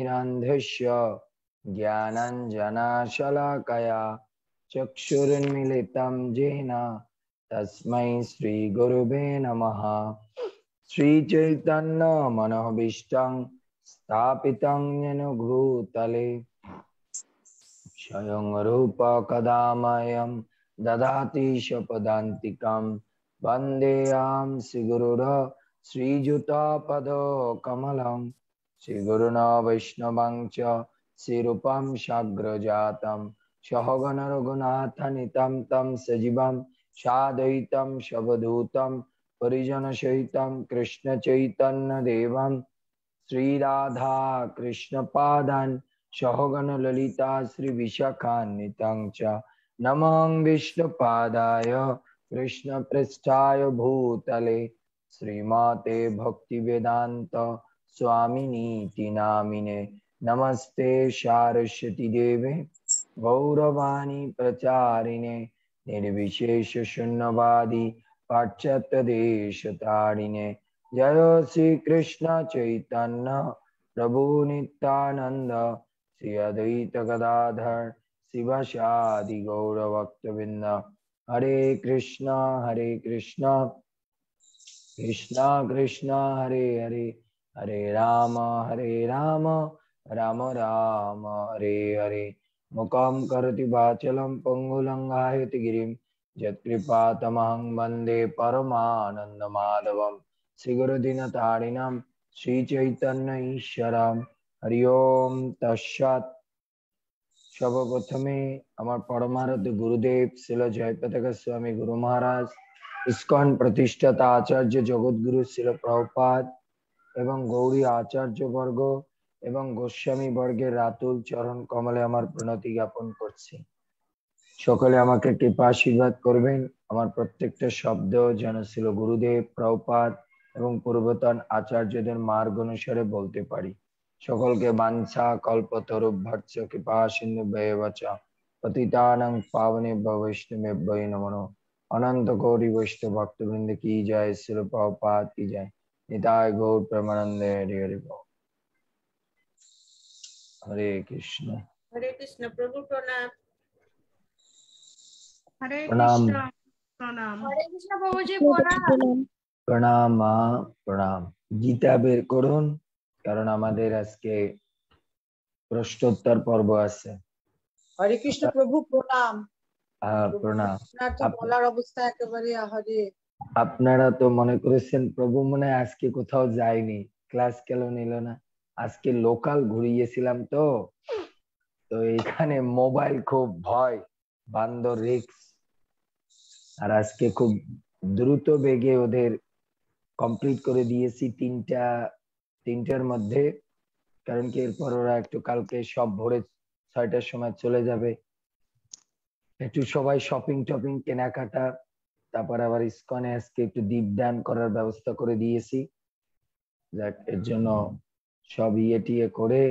ज्ञानाञ्जनशलाकया ज्ञानाञ्जनशलाकया चक्षुरुन्मीलितं येन तस्मै श्रीगुरुवे नमः। श्रीचैतन्यमनोभीष्टं स्थापितं येन भूतले स्वयं रूप कदा मह्यं ददाति स्वपदान्तिकं वन्देऽहं श्रीगुरुर श्रीयुतापदकमलं श्रीगुरुणा वैष्णवं च श्रीरूपं साग्रजातं सहगण रघुनाथान्वितं तं सजीवं साद्वैतं सवधूतं परिजनसहितं कृष्णचैतन्यदेवं श्रीराधा कृष्णपादान् सहगण ललिता श्री विशाखान्वितं च नमः विष्णुपादाय कृष्ण पृष्ठाय भूतले श्रीमते भक्तिवेदांत स्वामिनीति नामिने नमस्ते सारस्वती देवे गौरवाणी प्रचारिणे निर्विशेष शून्यवादी पाश्चात्य देशतारिणे जय श्री कृष्ण चैतन्य प्रभु नित्यानंद श्री अद्वैत गदाधर शिवासादि गौर भक्तवृंद हरे कृष्णा कृष्णा कृष्णा हरे हरे हरे राम राम राम हरे हरे मुखं करोति वाचालं पंगुलंघायति गिरिं यत्कृपातमहं वन्दे परमानन्दमाधवं श्रीगुरुदीनतारिणं श्रीचैतन्य ईश्वरं हरि ओम तस्सत्। সর্বপ্রথমে আমার পরমারাধ্য গুরুদেব শ্রীল জয়প্রতাপ স্বামী গুরু মহারাজ, ইস্কন প্রতিষ্ঠাতা আচার্য জগৎগুরু শ্রীল প্রভুপাদ এবং গৌরী আচার্য বর্গ এবং গোস্বামী বর্গের রাতুল চরণ কমলে আমার প্রণতি জ্ঞাপন করছি। সকলে আমাকে কৃপা আশীর্বাদ করবেন, আমার প্রত্যেকটা শব্দ যেন শ্রীল গুরুদেব প্রভুপাদ এবং পূর্বতন আচার্যদের মার্গ অনুসারে বলতে পারি। সকলকে বাঞ্ছা কল্পতরুভ্যর্চ কৃপা সিন্ধু ব্যয়বচা পতিতানাং পাবনেভ্যো বৈষ্ণবেভ্যো নমো। অনন্ত গৌরী বৈষ্ণব ভক্তবৃন্দ কি জয়, শ্রীল প্রভুপাদ কি জয়, নিতাই গৌর প্রেমানন্দে হরি হরি বল। হরে কৃষ্ণ। हरे कृष्ण प्रभु प्रणाम। हरे प्रणाम। कृष्ण प्रणाम। हरे कृष्ण प्रभु जी प्रणाम। প্রণাম মা, প্রণাম। গীতা বের করুন, কারণ আমাদের আজকে প্রশ্নোত্তর পর্ব আছে। হরে কৃষ্ণ প্রভু প্রণাম। প্রণাম। আপনার তো বলার অবস্থা একেবারে হরে। আপনারা তো মনে করেছেন প্রভু মনে হয় আজকে কোথাও যায়নি, ক্লাস কেন নিল না। আজকে লোকাল ঘুরিয়েছিলাম তো এখানে মোবাইল খুব ভয়, বান্দর রিক্স। আর আজকে খুব দ্রুত বেগে ওদের কমপ্লিট করে দিয়েছি তিনটার মধ্যে, কারণ কি এরপর ওরা একটু কালকে সব ভোরে 6টার সময় চলে যাবে, একটু সবাই শপিং টপিং কেনাকাটা, তারপর আবার ইসকনে আজকে একটু দীপদান করার ব্যবস্থা করে দিয়েছি। যাক, এর জন্য সব টিয়ে করে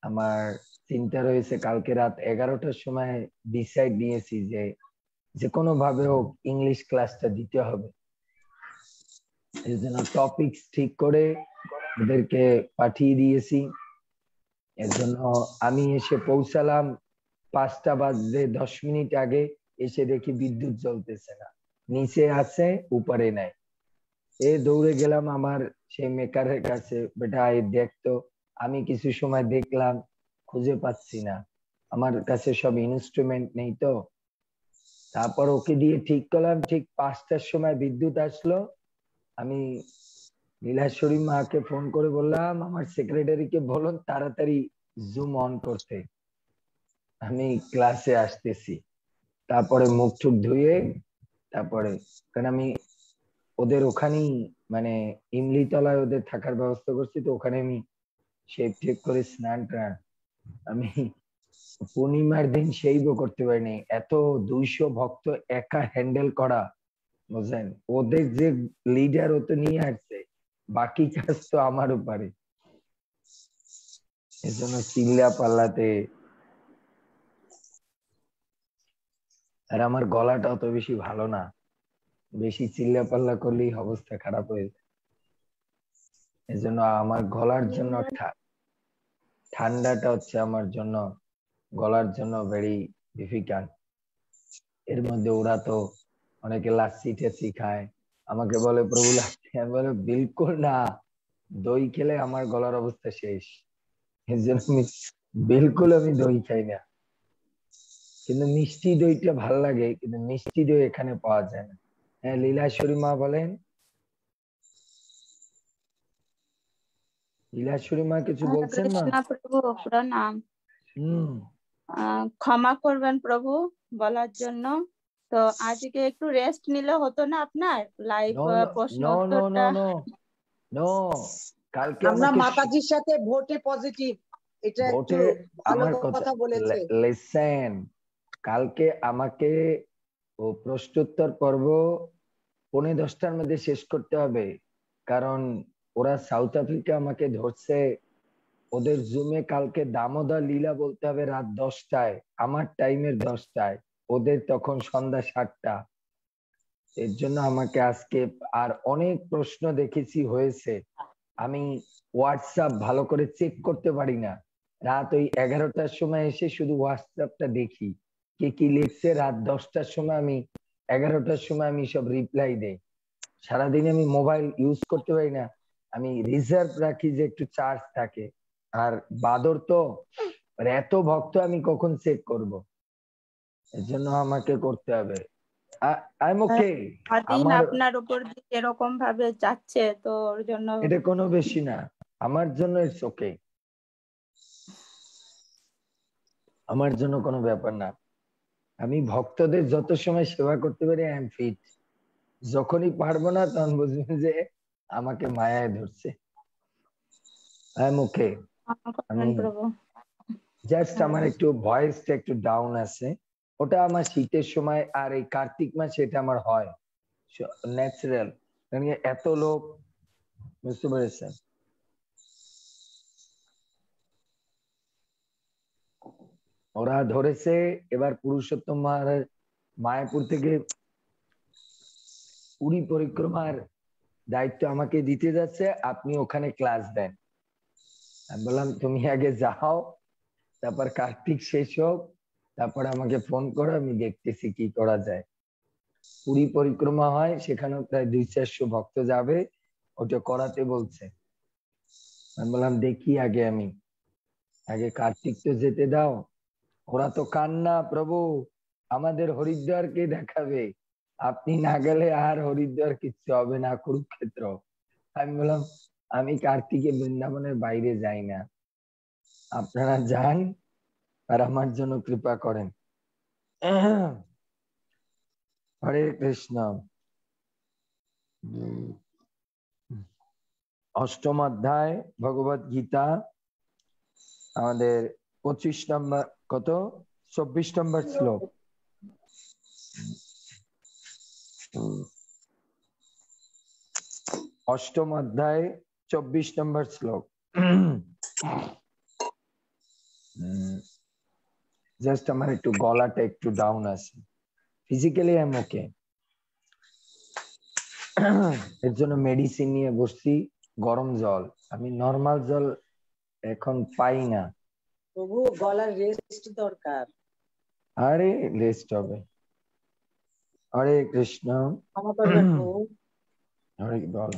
আমার চিন্তা রয়েছে কালকে রাত 11টার সময় ডিসাইড নিয়েছি যে কোনো ভাবে হোক ইংলিশ ক্লাসটা দিতে হবে। এর জন্য টপিকস ঠিক করে ওদেরকে পাঠিয়ে দিয়েছি। এর জন্য আমি এসে পৌঁছালাম 5টা বাজতে 10 মিনিট আগে, এসে দেখি বিদ্যুৎ জ্বলতেছে না, নিচে আছে উপরে নাই। দৌড়ে গেলাম আমার সেই মেকারের কাছে, বেটা দেখতো। আমি কিছু সময় দেখলাম, খুঁজে পাচ্ছি না, আমার কাছে সব ইনস্ট্রুমেন্ট নেই তো। তারপর ওকে দিয়ে ঠিক করলাম, ঠিক 5টার সময় বিদ্যুৎ আসলো। আমি লীলাশ্বরী মাকে ফোন করে বললাম আমার সেক্রেটারিকে বলুন তাড়াতাড়ি জুম অন করতে, আমি ক্লাসে আসতেছি। তারপরে মুখ টুক ধুয়ে তারপরে, কারণ আমি ওদের ওখানেই মানে ইমলিতলায় ওদের থাকার ব্যবস্থা করছি, তো ওখানে আমি শেভ টেপ করে স্নান টান, আমি পূর্ণিমার দিন সেইও করতে পারিনি। এত 200 ভক্ত একা হ্যান্ডেল করা, বুঝলেন, ওদের যে লিডার ও তো নিয়ে আসছে, বাকি কাজ তো আমার উপরে। এজন্য চিল্লা পাল্লাতে, আর আমার গলাটা অত বেশি ভালো না, বেশি চিল্লা পাল্লা করলেই অবস্থা খারাপ হয়ে যায়। এজন্য আমার গলার জন্য ঠান্ডাটা হচ্ছে আমার জন্য গলার জন্য ভেরি ডিফিকাল্ট। এর মধ্যে ওরা তো অনেকে লাচ্ছি টেসি খায়, আমাকে বলে প্রভু লাচ্ছি, আমি বলে বিলকুল না, দই খেলে আমার গলার অবস্থা শেষ। এর জন্য বিলকুল আমি দই খাই না। কিন্তু মিষ্টি দইটা ভাল লাগে, কিন্তু মিষ্টি দই এখানে পাওয়া যায় না। হ্যাঁ, লীলাশ্বরী মা বলেন। লীলাশ্বরী মা কিছু হরে বলছেন মা? কৃষ্ণ প্রভু, প্রণাম। হুম। ক্ষমা করবেন প্রভু বলার জন্য। তো আজকে একটু রেস্ট নিলে হতো না আপনার লাইভ নো প্রশ্ন নো নো নো উত্তরটা? নো নো, কালকে আমরা আমাকে মাতাজির সাথে ভোটে পজিটিভ, এটা একটু ভোটে ভালো আমার কথা কথা বলেছে। লিসেন, কালকে আমাকে ও প্রশ্নোত্তর পর্ব 9:45-র মধ্যে শেষ করতে হবে, কারণ ওরা সাউথ আফ্রিকা আমাকে ধরছে। ওদের জুমে কালকে দামোদর লীলা বলতে হবে রাত 10টায়, আমার টাইমের 10টায়, ওদের তখন সন্ধ্যা 7টা। এর জন্য আমাকে আজকে আর অনেক প্রশ্ন দেখেছি হয়েছে, আমি হোয়াটসঅ্যাপ ভালো করে চেক করতে পারি না। রাত ওই 11টার সময় এসে শুধু হোয়াটসঅ্যাপটা দেখি কে কি লিখছে। রাত 10টার সময় আমি 11টার সময় আমি সব রিপ্লাই দেই। সারাদিন আমি মোবাইল ইউজ করতে পারি না, আমি রিজার্ভ রাখি যে একটু চার্জ থাকে। আর বাদর তো আর এত ভক্ত, আমি কখন চেক করব? এর জন্য আমাকে করতে হবে। আই এম ওকে। সারাদিন আমার আপনার উপর দিয়ে এরকম ভাবে যাচ্ছে, তো ওর জন্য এটা কোনো বেশি না, আমার জন্য ইটস ওকে, আমার জন্য কোনো ব্যাপার না। আমি ভক্তদের যত সময় সেবা করতে পারি আই এম ফিট। যখনই পারবো না তখন বুঝবেন যে আমাকে মায়ায় ধরছে। আই এম ওকে। ক্ষমা আমি করবেন প্রভু। জাস্ট আমার একটু ভয়েসটা একটু ডাউন আছে, ওটা আমার শীতের সময় আর এই কার্তিক মাসে এটা আমার হয় ন্যাচারাল, কারণ কি এত লোক, বুঝতে পেরেছেন? ওরা ধরেছে এবার পুরুষোত্তম মায়াপুর থেকে পুরী পরিক্রমার দায়িত্ব আমাকে দিতে যাচ্ছে, আপনি ওখানে ক্লাস দেন। আমি বললাম তুমি আগে যাও, তারপর কার্তিক শেষ হোক, তারপর আমাকে ফোন করো, আমি দেখতেছি কি করা যায়। পুরী পরিক্রমা হয়, সেখানেও প্রায় 200-400 ভক্ত যাবে, ওটা করাতে বলছে। আমি বললাম দেখি আগে, আমি আগে কার্তিক তো যেতে দাও। ওরা তো কান্না, প্রভু আমাদের হরিদ্বার কে দেখাবে, আপনি না গেলে আর হরিদ্বার কিচ্ছু হবে না, কুরুক্ষেত্র। আমি বললাম আমি কার্তিকে বৃন্দাবনের বাইরে যাই না, আপনারা যান আর আমার জন্য কৃপা করেন। হরে কৃষ্ণ। অষ্টম অধ্যায় ভগবত গীতা, আমাদের 25 নম্বর, কত 24 নম্বর শ্লোক। অষ্টম অধ্যায় 24 নম্বর শ্লোক। জাস্ট আমার একটু গলাটা একটু ডাউন আছে, ফিজিক্যালি আই এম ওকে। এর জন্য মেডিসিন নিয়ে বসছি, গরম জল, আমি নর্মাল জল এখন পাই না। প্রভু গলার রেস্ট দরকার। আরে রেস্ট হবে। হরে কৃষ্ণ। ক্ষমা করবেন প্রভু। হরে বল।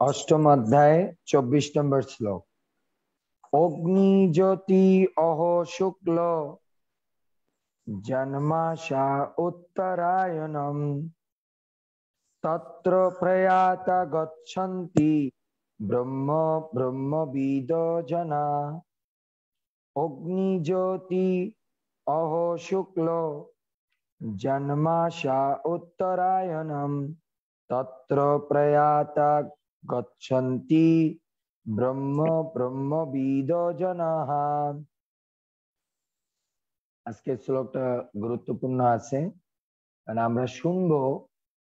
অষ্টম অধ্যায় 24 নম্বর শ্লোক। অগ্নি জ্যোতি অহ শুক্ল জন্মাশা উত্তরায়ণম তত্র প্রয়াতা গচ্ছন্তি ব্রহ্ম ব্রহ্মবিদ জনা। অগ্নি জ্যোতি অহ শুক্ল জন্মাশা উত্তরায়ণম তত্র প্রয়াতা গচ্ছন্তি ব্রহ্ম ব্রহ্মবিদ জনাঃ। আজকের শ্লোকটা গুরুত্বপূর্ণ আছে, কারণ আমরা শুনবো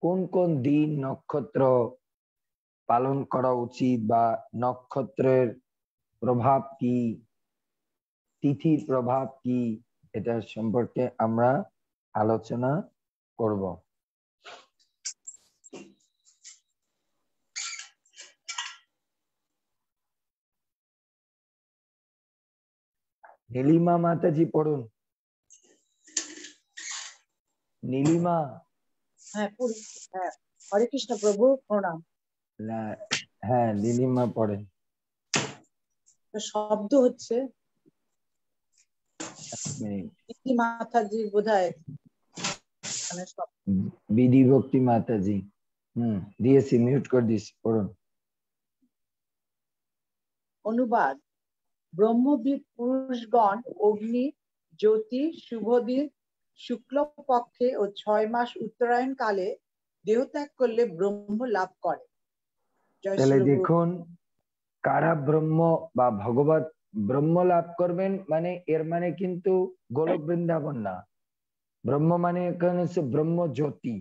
কোন কোন দিন নক্ষত্র পালন করা উচিত, বা নক্ষত্রের প্রভাব কি, তিথির প্রভাব কি, এটা সম্পর্কে আমরা আলোচনা করব। নীলিমা মাতাজি পড়ুন। নীলিমা। হ্যাঁ পড়ি। হ্যাঁ, হরে কৃষ্ণ প্রভু, প্রণাম। না, হ্যাঁ নীলিমা পড়েন। একটা শব্দ হচ্ছে, প্রীতি মাতাজি বোধহয় মানে বিধি ভক্তি মাতাজি। দিয়েছি, মিউট করে দিয়েছি, পড়ুন। অনুবাদ। ব্রহ্মবিদ পুরুষগণ অগ্নি, জ্যোতি, শুভদিন, শুক্ল পক্ষে ও 6 মাস উত্তরায়ণ কালে দেহত্যাগ করলে ব্রহ্ম লাভ করে। জয় তাহলে শ্রী গুরু। দেখুন, কারা ব্রহ্ম বা ভগবত ব্রহ্ম লাভ করবেন, মানে এর মানে কিন্তু গোলক বৃন্দাবন না। ব্রহ্ম মানে এখানে হচ্ছে ব্রহ্ম জ্যোতি,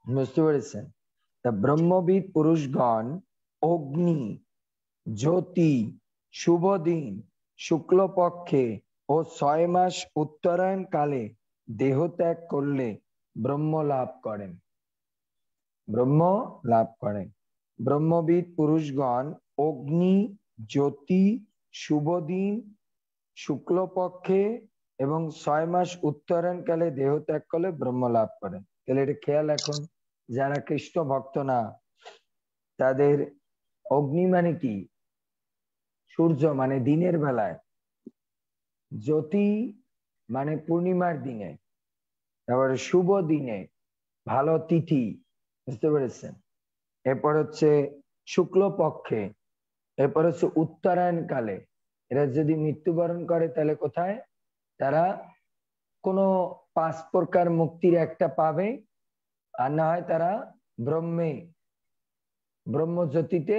বুঝতে পেরেছেন? তা ব্রহ্মবিদ পুরুষগণ অগ্নি, জ্যোতি, শুভ দিন, শুক্লপক্ষে ও 6 মাস উত্তরায়ণ কালে দেহ ত্যাগ করলে ব্রহ্ম লাভ করেন। ব্রহ্ম লাভ করেন। ব্রহ্মবিদ পুরুষগণ অগ্নি, জ্যোতি, শুভ দিন, শুক্লপক্ষে এবং 6 মাস উত্তরায়ণ কালে দেহ ত্যাগ করলে ব্রহ্ম লাভ করেন। তাহলে এটা খেয়াল রাখুন, যারা কৃষ্ণ ভক্ত না তাদের অগ্নি মানে কি? সূর্য, মানে দিনের বেলায়। জ্যোতি মানে পূর্ণিমার দিনে। তারপরে শুভ দিনে, ভালো তিথি, বুঝতে পেরেছেন? এরপর হচ্ছে শুক্লপক্ষে, এরপর হচ্ছে উত্তরায়ণ কালে। এরা যদি মৃত্যুবরণ করে তাহলে কোথায়? তারা কোনো 5 প্রকার মুক্তির একটা পাবে, আর না হয় তারা ব্রহ্মে, ব্রহ্মজ্যোতিতে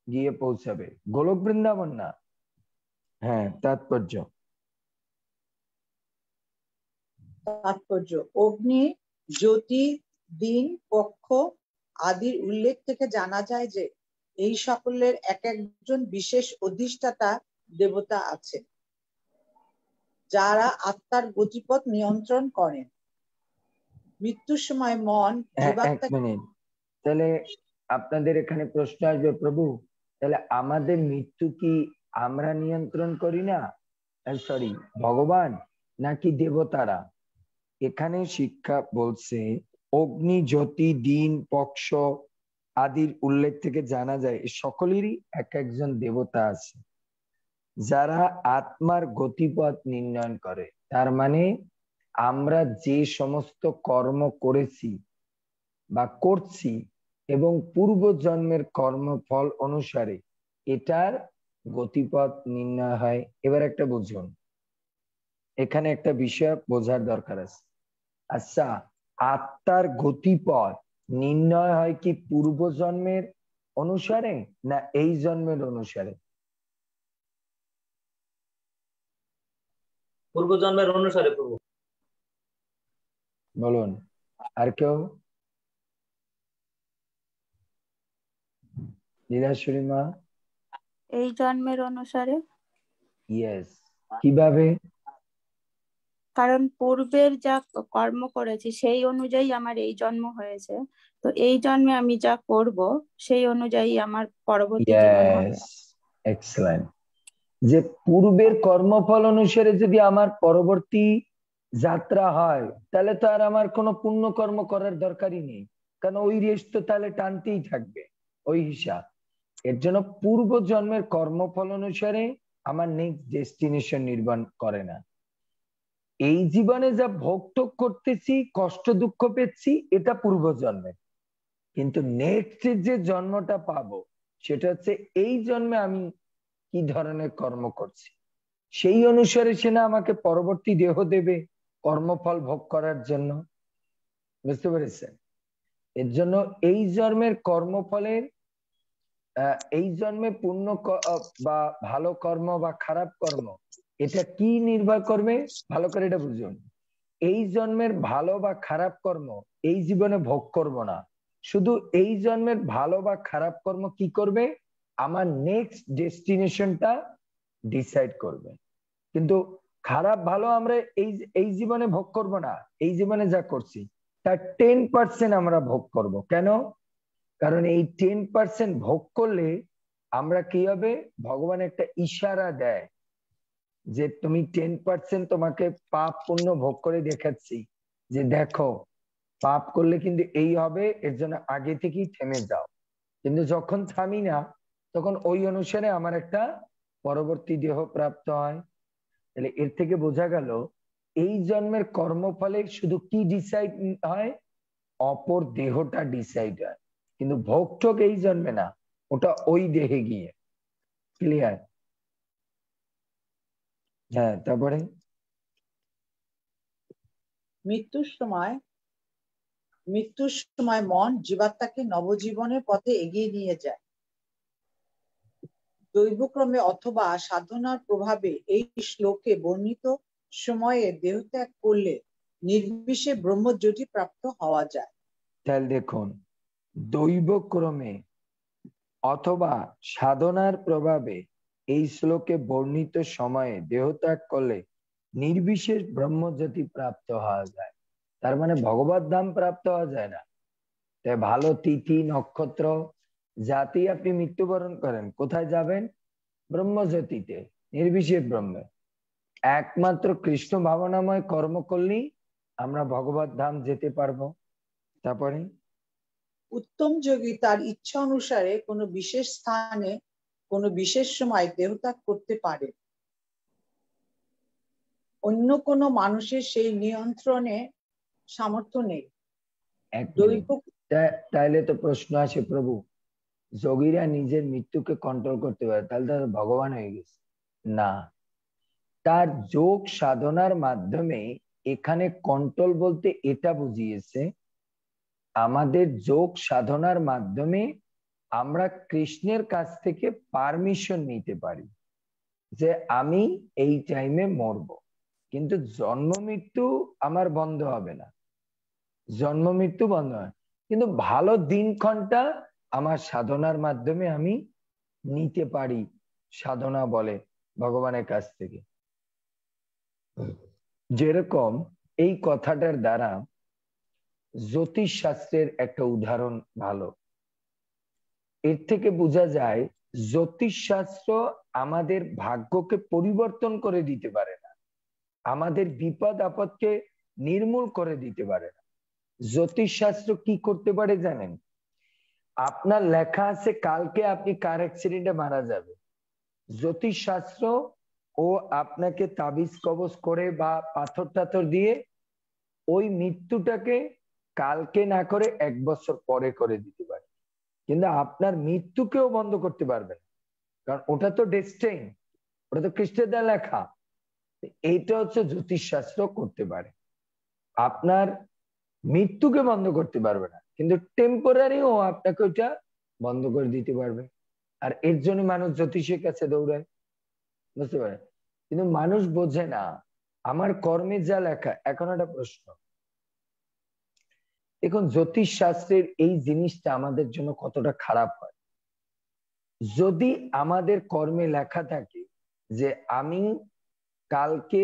গিয়ে পৌঁছাবে, গোলক বৃন্দাবন না। হ্যাঁ, তাৎপর্য। তাৎপর্য। অগ্নি, জ্যোতি, দিন, পক্ষ আদির উল্লেখ থেকে জানা যায় যে এই সকলের এক একজন বিশেষ অধিষ্ঠাতা দেবতা আছে, যারা আত্মার গতিপথ নিয়ন্ত্রণ করেন। মৃত্যুর সময় মন এক জীবাত্মা। মিনিট, তাহলে আপনাদের এখানে প্রশ্ন আসবে, প্রভু তাহলে আমাদের মৃত্যু কি আমরা নিয়ন্ত্রণ করি না, সরি ভগবান নাকি দেবতারা? এখানে শিক্ষা বলছে অগ্নি, জ্যোতি, দিন, পক্ষ আদির উল্লেখ থেকে জানা যায় সকলেরই এক একজন দেবতা আছে, যারা আত্মার গতিপথ নির্ণয় করে। তার মানে আমরা যে সমস্ত কর্ম করেছি বা করছি এবং পূর্ব জন্মের কর্মফল অনুসারে এটার গতিপথ নির্ণয় হয়। এবার একটা বুঝুন, এখানে একটা বিষয় বোঝার দরকার আছে। আচ্ছা, আত্মার গতিপথ নির্ণয় হয় কি পূর্ব জন্মের অনুসারে না এই জন্মের অনুসারে? পূর্ব জন্মের অনুসারে প্রভু। বলুন, আর কেউ? লীলাশ্বরী মা? এই জন্মের অনুসারে। ইয়েস। কিভাবে? কারণ পূর্বের যা কর্ম করেছি সেই অনুযায়ী আমার এই জন্ম হয়েছে, তো এই জন্মে আমি যা করব সেই অনুযায়ী আমার পরবর্তী জীবন হবে। এক্সেলেন্ট। যে পূর্বের কর্মফল অনুসারে যদি আমার পরবর্তী যাত্রা হয় তাহলে তো আর আমার কোনো পুণ্য কর্ম করার দরকারই নেই, কারণ ওই রেস তো তাহলে টানতেই থাকবে, ওই হিসাব। এর জন্য পূর্ব জন্মের কর্মফল অনুসারে আমার নেক্সট ডেস্টিনেশন নির্মাণ করে না। এই জীবনে যা ভোগ করতেছি, কষ্ট দুঃখ পেয়েছি, এটা পূর্ব জন্মে, কিন্তু নেক্সট যে জন্মটা পাবো সেটা হচ্ছে এই জন্মে আমি কি ধরনের কর্ম করছি সেই অনুসারে সে না আমাকে পরবর্তী দেহ দেবে কর্মফল ভোগ করার জন্য, বুঝতে পেরেছেন? এর জন্য এই জন্মের কর্মফলের এই জন্মে পুণ্য বা ভালো কর্ম বা খারাপ কর্ম এটা কি নির্ভর করবে, ভালো করে এটা বুঝুন। এই জন্মের ভালো বা খারাপ কর্ম এই জীবনে ভোগ করব না, শুধু এই জন্মের ভালো বা খারাপ কর্ম কি করবে, আমার নেক্সট ডেস্টিনেশনটা ডিসাইড করবে। কিন্তু খারাপ ভালো আমরা এই জীবনে ভোগ করব না, এই জীবনে যা করছি তার 10% আমরা ভোগ করব। কেন? কারণ এই 10% ভোগ করলে আমরা কি হবে, ভগবান একটা ইশারা দেয় যে তুমি 10% তোমাকে পাপ পুণ্য ভোগ করে দেখাচ্ছি, যে দেখো পাপ করলে কিন্তু এই হবে, এর জন্য আগে থেকেই থেমে যাও। কিন্তু যখন থামি না, তখন ওই অনুসারে আমার একটা পরবর্তী দেহ প্রাপ্ত হয়। তাহলে এর থেকে বোঝা গেল এই জন্মের কর্মফলে শুধু কি ডিসাইড হয়, অপর দেহটা ডিসাইড হয়, কিন্তু ভোগ টোগ এই জন্মে না, ওটা ওই দেহে গিয়ে। ক্লিয়ার? হ্যাঁ, তারপরে মৃত্যুর সময় মন জীবাত্মাকে নবজীবনের পথে এগিয়ে নিয়ে যায়। দৈবক্রমে অথবা সাধনার প্রভাবে এই শ্লোকে বর্ণিত সময়ে দেহত্যাগ করলে নির্বিশেষে ব্রহ্মজ্যোতি প্রাপ্ত হওয়া যায়। তাহলে দেখুন, দৈবক্রমে অথবা সাধনার প্রভাবে এই শ্লোকে বর্ণিত সময়ে দেহত্যাগ করলে নির্বিশেষ ব্রহ্মজ্যোতি প্রাপ্ত হওয়া যায়। তার মানে ভগবত ধাম প্রাপ্ত হওয়া যায় না। তাই ভালো তিথি নক্ষত্র জাতি আপনি মৃত্যুবরণ করেন, কোথায় যাবেন? ব্রহ্মজ্যোতিতে, নির্বিশেষ ব্রহ্মে। একমাত্র কৃষ্ণ ভাবনাময় কর্ম করলেই আমরা ভগবত ধাম যেতে পারবো। তারপরে উত্তম যোগী তার ইচ্ছা অনুসারে কোনো বিশেষ স্থানে কোনো বিশেষ সময় দেহত্যাগ করতে পারে। অন্য কোনো মানুষের সেই নিয়ন্ত্রণে সামর্থ্য নেই। তাইলে তো প্রশ্ন আসে, প্রভু যোগীরা নিজের মৃত্যুকে কন্ট্রোল করতে পারে, তাহলে তারা ভগবান হয়ে গেছে? না, তার যোগ সাধনার মাধ্যমে এখানে কন্ট্রোল বলতে এটা বুঝিয়েছে, আমাদের যোগ সাধনার মাধ্যমে আমরা কৃষ্ণের কাছ থেকে পারমিশন নিতে পারি যে আমি এই টাইমে মরব, কিন্তু জন্ম মৃত্যু আমার বন্ধ হবে না, জন্ম মৃত্যু বন্ধ হয়, কিন্তু ভালো দিনক্ষণটা আমার সাধনার মাধ্যমে আমি নিতে পারি, সাধনা বলে ভগবানের কাছ থেকে। যেরকম এই কথাটার দ্বারা জ্যোতিষ শাস্ত্রের একটা উদাহরণ ভালো। এর থেকে বোঝা যায় জ্যোতিষ শাস্ত্র আমাদের ভাগ্যকে পরিবর্তন করে দিতে পারে না, আমাদের বিপদ আপদকে নির্মূল করে দিতে পারে না। জ্যোতিষ শাস্ত্র কি করতে পারে জানেন? আপনার লেখা আছে কালকে আপনি কার অ্যাক্সিডেন্টে মারা যাবে, জ্যোতিষ শাস্ত্র ও আপনাকে তাবিজ কবজ করে বা পাথর টাথর দিয়ে ওই মৃত্যুটাকে কালকে না করে 1 বছর পরে করে দিতে পারে, কিন্তু আপনার মৃত্যুকেও বন্ধ করতে পারবে না, কারণ ওটা তো ডেস্টিন, ওটা তো কৃষ্ণের দ্বারা লেখা। এইটা হচ্ছে জ্যোতিষ শাস্ত্র করতে পারে, আপনার মৃত্যুকে বন্ধ করতে পারবে না, কিন্তু টেম্পোরারি ও আপনাকে ওইটা বন্ধ করে দিতে পারবে। আর এর জন্য মানুষ জ্যোতিষের কাছে দৌড়ায়, বুঝতে পারে, কিন্তু মানুষ বোঝে না আমার কর্মে যা লেখা। এখন একটা প্রশ্ন, এখন জ্যোতিষ শাস্ত্রের এই জিনিসটা আমাদের জন্য কতটা খারাপ হয়? যদি আমাদের কর্মে লেখা থাকে যে আমি কালকে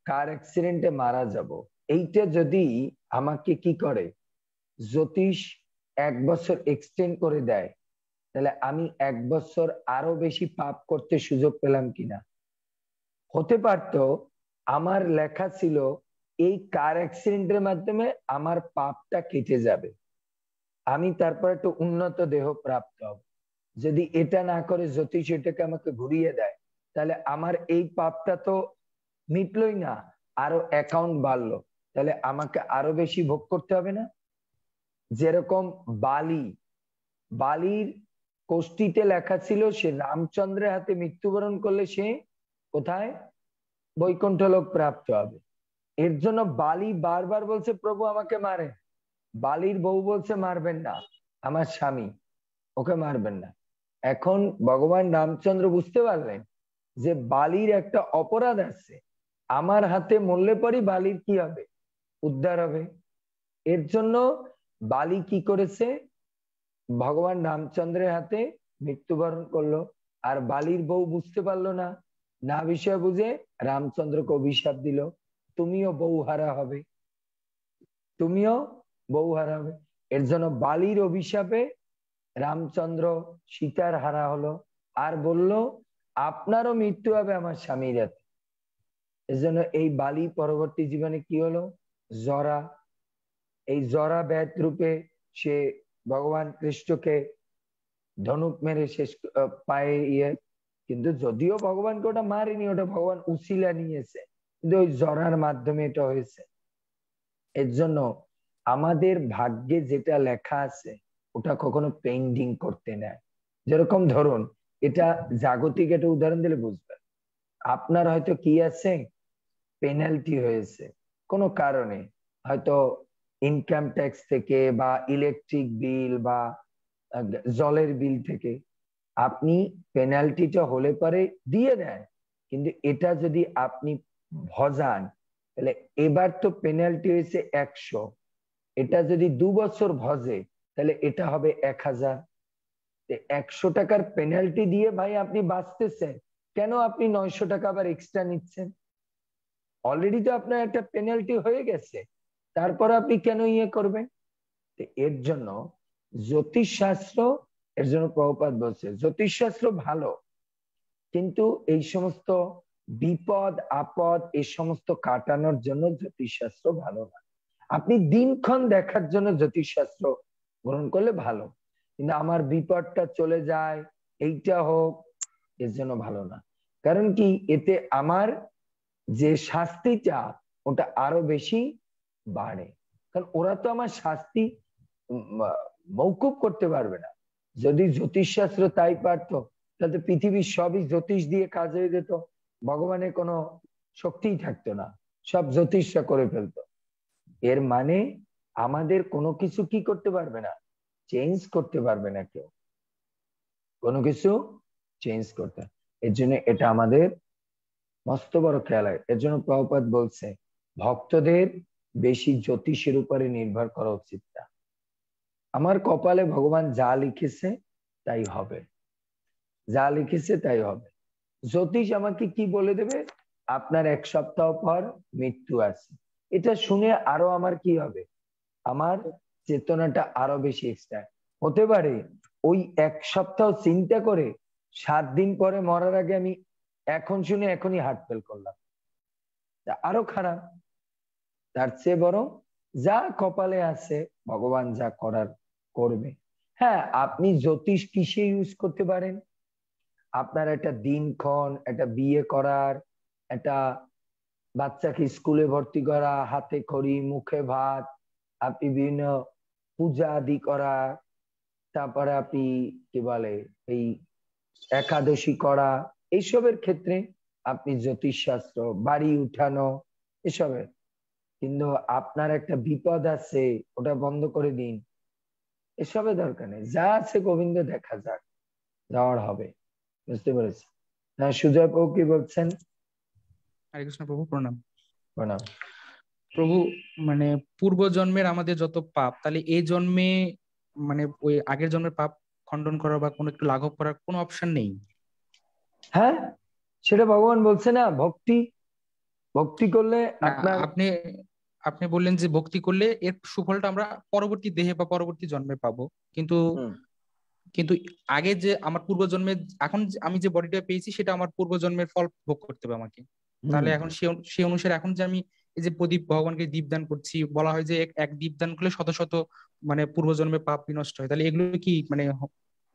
কার অ্যাক্সিডেন্টে মারা যাব, এইটা যদি আমাকে কি করে জ্যোতিষ 1 বছর এক্সটেন্ড করে দেয়, তাহলে আমি 1 বছর আরো বেশি পাপ করতে সুযোগ পেলাম কিনা? হতে পারতো আমার লেখা ছিল এই কার অ্যাক্সিডেন্টের মাধ্যমে আমার পাপটা কেটে যাবে, আমি তারপর একটা উন্নত দেহ প্রাপ্ত হব। যদি এটা না করে জ্যোতিষ এটাকে আমাকে ঘুরিয়ে দেয়, তাহলে আমার এই পাপটা তো মিটলই না, আরো অ্যাকাউন্ট বাড়লো, তাহলে আমাকে আরো বেশি ভোগ করতে হবে না? যেরকম বালির কোষ্ঠীতে লেখা ছিল সে রামচন্দ্রের হাতে মৃত্যুবরণ করলে সে কোথায়? বৈকুণ্ঠ লোক প্রাপ্ত হবে। এর জন্য বালি বারবার বলছে প্রভু আমাকে মারেন, বালির বউ বলছে মারবেন না, আমার স্বামী, ওকে মারবেন না। এখন ভগবান রামচন্দ্র বুঝতে পারলেন যে বালির একটা অপরাধ আছে, আমার হাতে মরলে পরই বালির কি হবে? উদ্ধার হবে। এর জন্য বালি কি করেছে? ভগবান রামচন্দ্রের হাতে মৃত্যুবরণ করলো। আর বালির বউ বুঝতে পারলো না, না বিষয় বুঝে রামচন্দ্রকে অভিশাপ দিল, তুমিও বউহারা হবে, তুমিও বউহারা হবে। এর জন্য বালির অভিশাপে রামচন্দ্র সীতার হারা হলো, আর বলল আপনারও মৃত্যু হবে আমার স্বামীর হাতে। এজন্য এই বালি পরবর্তী জীবনে কি হলো? জরা। এই জরা ব্যাধ রূপে সে ভগবান কৃষ্ণকে ধনুক মেরে শেষ পায়ে কিন্তু যদিও ভগবানকে ওটা মারেনি, ওটা ভগবান উসিলা নিয়েছে, কিন্তু ওই জরার মাধ্যমে এটা হয়েছে। এর জন্য আমাদের ভাগ্যে যেটা লেখা আছে ওটা কখনো পেন্ডিং করতে নেয়। যেরকম ধরুন, এটা জাগতিক একটা উদাহরণ দিলে বুঝবেন। আপনার হয়তো কি আছে, পেনাল্টি হয়েছে কোনো কারণে, হয়তো ইনকাম ট্যাক্স থেকে বা ইলেকট্রিক বিল বা জলের বিল থেকে, আপনি পেনাল্টিটা হলে পরে দিয়ে দেন, কিন্তু এটা যদি আপনি ভজান তাহলে এবার তো পেনাল্টি হয়েছে 100, এটা যদি 2 বছর ভজে তাহলে এটা হবে 1000। 100 টাকার পেনাল্টি দিয়ে ভাই আপনি বাঁচতেছেন, কেন আপনি 900 টাকা আবার এক্সট্রা নিচ্ছেন? অলরেডি তো আপনার একটা পেনাল্টি হয়ে গেছে, তারপর আপনি কেন করবেন? এর জন্য জ্যোতিষশাস্ত্র, এর জন্য প্রভুপাদ বলছে জ্যোতিষশাস্ত্র ভালো, কিন্তু এই সমস্ত বিপদ আপদ এই সমস্ত কাটানোর জন্য জ্যোতিষশাস্ত্র ভালো না। আপনি দিনক্ষণ দেখার জন্য জ্যোতিষশাস্ত্র গ্রহণ করলে ভালো, কিন্তু আমার বিপদটা চলে যায় এইটা হোক, এর জন্য ভালো না। কারণ কি, এতে আমার যে শাস্তিটা ওটা আরো বেশি বাড়ে। কারণ ওরা তো আমার শাস্তি মৌকুব করতে পারবে না। যদি জ্যোতিষশাস্ত্র তাই পারতো তাহলে পৃথিবীর সবই জ্যোতিষ দিয়ে কাজ হয়ে যেত, ভগবানের কোনো শক্তিই থাকতো না, সব জ্যোতিষরা করে ফেলতো। এর মানে আমাদের কোনো কিছু কি করতে পারবে না, চেঞ্জ করতে পারবে না কেউ, কোনো কিছু চেঞ্জ করতে। এর জন্য এটা আমাদের মস্ত বড় খেয়াল। এর জন্য প্রভুপাদ বলছে ভক্তদের বেশি জ্যোতিষের উপরে নির্ভর করা উচিত না। আমার কপালে ভগবান যা লিখেছে তাই হবে, যা লিখেছে তাই হবে। জ্যোতিষ আমাকে কি বলে দেবে, আপনার 1 সপ্তাহ পর মৃত্যু আছে, এটা শুনে আরো আমার কি হবে, আমার চেতনাটা আরো বেশি এক্সট্রা হতে পারে। ওই 1 সপ্তাহ চিন্তা করে 7 দিন পরে মরার আগে আমি এখন শুনে এখনই হার্ট ফেল করলাম, আরো খারাপ। তার চেয়ে বরং যা কপালে আছে ভগবান যা করার করবে। হ্যাঁ, আপনি জ্যোতিষ কিসে ইউজ করতে পারেন? আপনার একটা দিনক্ষণ, একটা বিয়ে করার, একটা বাচ্চাকে স্কুলে ভর্তি করা, হাতে খড়ি মুখে ভাত, আপনি বিভিন্ন পূজা আদি করা, তারপরে আপনি কি বলে এই একাদশী করা, এইসবের ক্ষেত্রে আপনি জ্যোতিষশাস্ত্র, বাড়ি উঠানো এসবের। কিন্তু আপনার একটা বিপদ আছে ওটা বন্ধ করে দিন, এসবের দরকার নেই। যা আছে গোবিন্দ দেখা যাক, যাওয়ার হবে। বুঝতে পেরেছি না? সুজয় প্রভু কি বলছেন? হরে কৃষ্ণ প্রভু, প্রণাম। প্রণাম। প্রভু, মানে পূর্ব জন্মের আমাদের যত পাপ, তাহলে এই জন্মে মানে ওই আগের জন্মের পাপ খণ্ডন করার বা কোনো একটু লাঘব করার কোনো অপশন নেই? হ্যাঁ, সেটা ভগবান বলছে না, ভক্তি, ভক্তি করলে না, আপনার। আপনি আপনি বললেন যে ভক্তি করলে এর সুফলটা আমরা পরবর্তী দেহে বা পরবর্তী জন্মে পাবো, কিন্তু কিন্তু আগে যে আমার পূর্ব জন্মে, এখন আমি যে বডিটা পেয়েছি সেটা আমার পূর্ব জন্মের ফল ভোগ করতে হবে আমাকে। তাহলে এখন সেই অনুসারে এখন যে আমি এই যে প্রদীপ ভগবানকে দীপদান করছি, বলা হয় যে এক দীপদান করলে শত শত মানে পূর্বজন্মের পাপ বিনষ্ট হয়, তাহলে এগুলো কি মানে